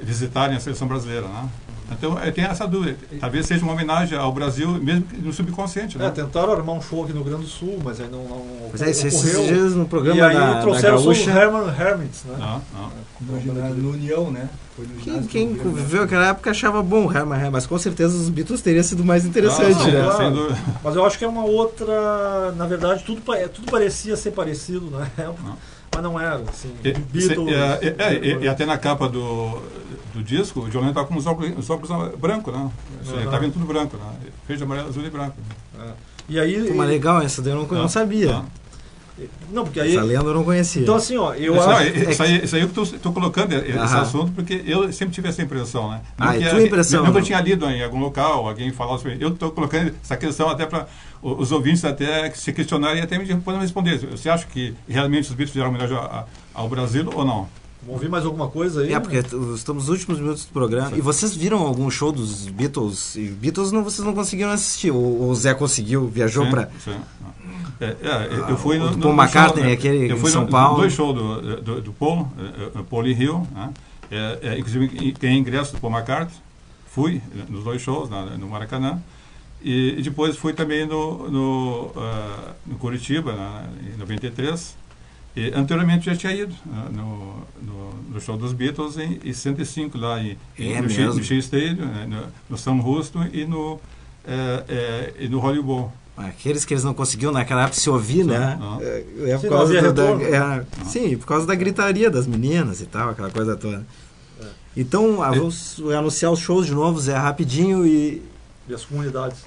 Speaker 3: visitarem a seleção brasileira, né? Então eu tenho essa dúvida, talvez seja uma homenagem ao Brasil, mesmo no subconsciente, né?
Speaker 5: Tentaram armar um show aqui no Rio Grande do Sul, mas aí não ocorreu.
Speaker 2: Esses dias no programa
Speaker 5: e aí trouxeram o Herman Hermits, né?
Speaker 4: No União, né? Foi no ginásio
Speaker 2: Quem
Speaker 4: do Rio,
Speaker 2: viveu naquela época achava bom o Herman, mas com certeza os Beatles teria sido mais interessante, né?
Speaker 5: Claro.
Speaker 3: Sem dúvida.
Speaker 5: Mas eu acho que é uma outra... Na verdade, tudo parecia ser parecido na época, mas não era. Assim, Beatles...
Speaker 3: E até na capa do disco, o John Lennon estava com os óculos brancos, né? Ele está vendo tudo branco, né? Verde, amarelo, azul e branco.
Speaker 5: E aí...
Speaker 2: Mas legal, essa daí eu não sabia.
Speaker 5: Não, porque aí...
Speaker 2: Essa lenda eu não conhecia.
Speaker 5: Então assim, ó, eu
Speaker 3: acho... Isso aí eu estou colocando esse assunto, porque eu sempre tive essa impressão, né?
Speaker 2: Tua impressão?
Speaker 3: Nunca tinha lido em algum local, alguém falava sobre... Eu estou colocando essa questão até para os ouvintes até se questionarem e até me podem responder. Você acha que realmente os Beatles fizeram homenagem ao Brasil ou não?
Speaker 5: Vamos ouvir mais alguma coisa aí?
Speaker 2: Porque estamos nos últimos minutos do programa. Sim. E vocês viram algum show dos Beatles? E Beatles vocês não conseguiram assistir. O Zé conseguiu, viajou para...
Speaker 3: Eu fui no
Speaker 2: Paul McCartney, aquele em São Paulo.
Speaker 3: Dois shows do Paul, Paul e Rio, né? Inclusive ganhei ingresso do Paul McCartney, fui nos dois shows no Maracanã, e depois fui também no Curitiba, em 93, e anteriormente já tinha ido no show dos Beatles em 65, lá no Shea Stadium, no Sam Houston e no Hollywood Bowl.
Speaker 2: Aqueles que eles não conseguiam naquela época se ouvir, né? Por causa da gritaria das meninas e tal, aquela coisa toda. Então, vamos anunciar os shows de novo, Zé, rapidinho. E
Speaker 5: E as comunidades?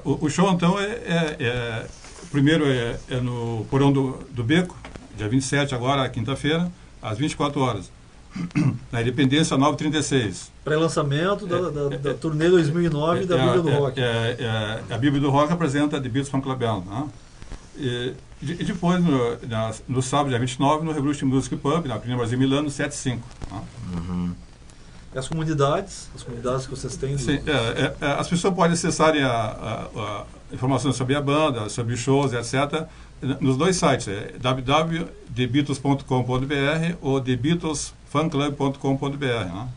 Speaker 3: O show, então, primeiro é no Porão do Beco, dia 27, agora, quinta-feira, às 24 horas. Na Independência 936.
Speaker 5: Pré-lançamento da turnê 2009 da Bíblia do Rock.
Speaker 3: A Bíblia do Rock apresenta The Beatles Fan Club Band. Né? E depois, no sábado, dia 29, no Revolution Music Pub, na Avenida Brasil Milano, 75. Né?
Speaker 5: E as comunidades que vocês têm?
Speaker 3: Sim, as pessoas podem acessarem a informação sobre a banda, sobre shows, etc., nos dois sites, www.thebeatles.com.br ou thebeatlesfanclub.com.br, né?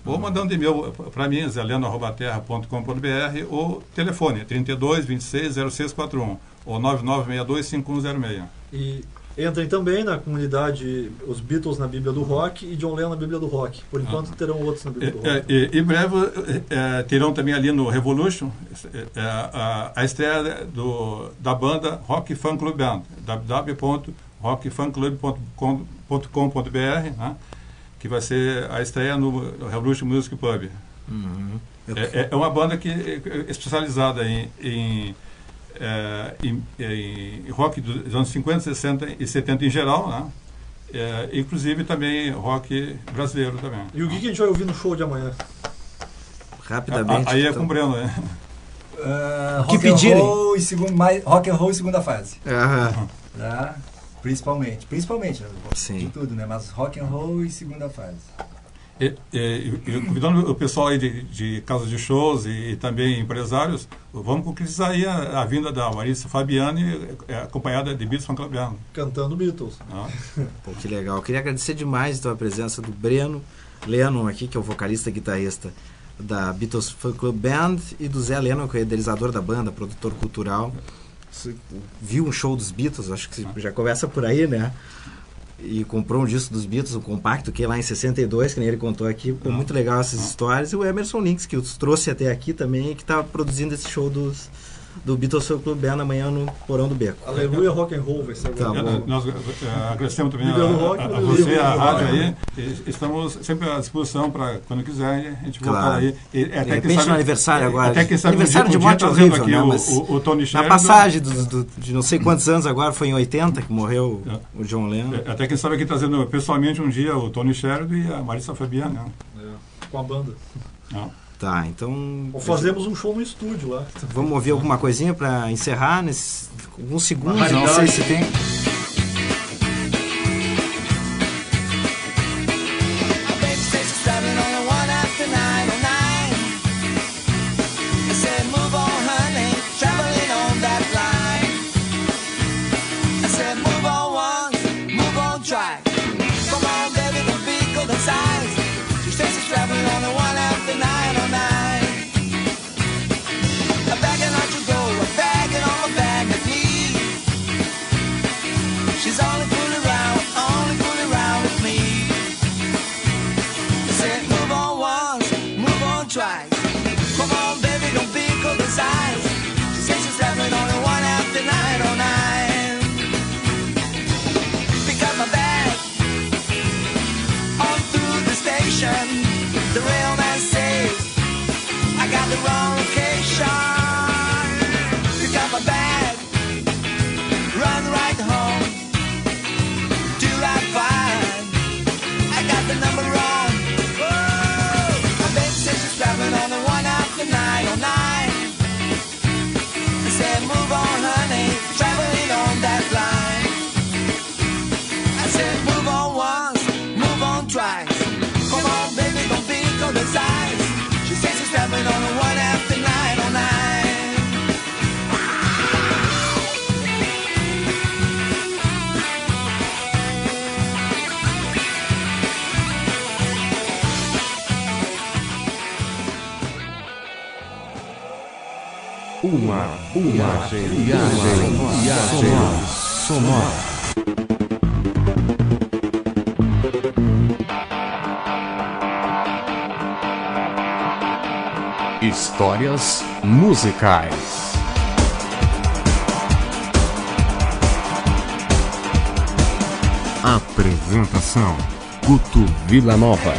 Speaker 3: Ou mandando e-mail para mim, zeleno@terra.com.br, ou telefone 32 26 0641 ou 9962-5106.
Speaker 5: E entrem também na comunidade Os Beatles na Bíblia do Rock e John Lennon na Bíblia do Rock. Por enquanto terão outros na Bíblia do Rock.
Speaker 3: Em breve terão também ali no Revolution a estreia da banda Rock Fan Club Band, www.rockfanclub.com.br, né? Que vai ser a estreia no Revolution Music Pub. É uma banda que é especializada em rock dos anos 50, 60 e 70 em geral, né? Inclusive também rock brasileiro também.
Speaker 5: E o que a gente vai ouvir no show de amanhã?
Speaker 2: Rapidamente.
Speaker 3: Aí é com o Breno, né?
Speaker 4: Rock and roll e segunda fase. Tá? Principalmente, né?
Speaker 2: Sim.
Speaker 4: De tudo, né? Mas rock and roll e segunda fase.
Speaker 3: Convidando o pessoal aí de casas de shows e também empresários, vamos concretizar aí a vinda da Marissa Fabiani, acompanhada de Beatles Fan Club Band.
Speaker 5: Cantando Beatles.
Speaker 2: Pô, que legal. Eu queria agradecer demais então, a presença do Breno Lennon aqui, que é o vocalista e guitarrista da Beatles Fan Club Band, e do Zé Lennon, que é o idealizador da banda, produtor cultural. Você viu um show dos Beatles, acho que já começa por aí, né? E comprou um disco dos Beatles, um compacto, que é lá em 62, que nem ele contou aqui. Ficou muito legal essas histórias. E o Emerson Links, que os trouxe até aqui também, que está produzindo esse show do Beatles Fan Club Band amanhã no Porão do Beco.
Speaker 5: Aleluia, rock and roll vai ser agora.
Speaker 2: Tá bom.
Speaker 3: Nós agradecemos também a
Speaker 5: você,
Speaker 3: a rádio aí. Estamos sempre à disposição para quando quiser a gente voltar aí.
Speaker 2: De repente no aniversário agora.
Speaker 3: Até quem sabe
Speaker 2: aniversário de
Speaker 3: um dia
Speaker 2: morte
Speaker 3: trazendo
Speaker 2: horrível,
Speaker 3: aqui
Speaker 2: né? Mas
Speaker 3: o Tony
Speaker 2: na
Speaker 3: Sheridan.
Speaker 2: passagem de não sei quantos anos agora, foi em 80 que morreu o John Lennon.
Speaker 3: Até quem sabe aqui trazendo pessoalmente um dia o Tony Sheridan e a Marissa Fabiani. Né?
Speaker 5: Com a banda.
Speaker 2: Tá, então...
Speaker 5: Ou fazemos um show no estúdio lá.
Speaker 2: Vamos ouvir alguma coisinha para encerrar nesses alguns segundos, não
Speaker 5: raridade.
Speaker 2: sei se tem...
Speaker 6: She's only fooling around with me. I said, move on once, move on twice. Come on, baby, don't be cold as ice. She said she's traveling only one after 909. Pick up my bag, on through the station. The railman says I got the wrong location. Pick up my bag, run right home. I got the number wrong. Whoa! My baby says she's traveling on the one after 909. I said, move on, honey, traveling on that line. I said, move on once, move on twice. Come on, baby, don't be cold as ice. She says she's traveling on the one after 909.
Speaker 1: Uma viagem sonora. Histórias musicais. Apresentação: Guto Villanova.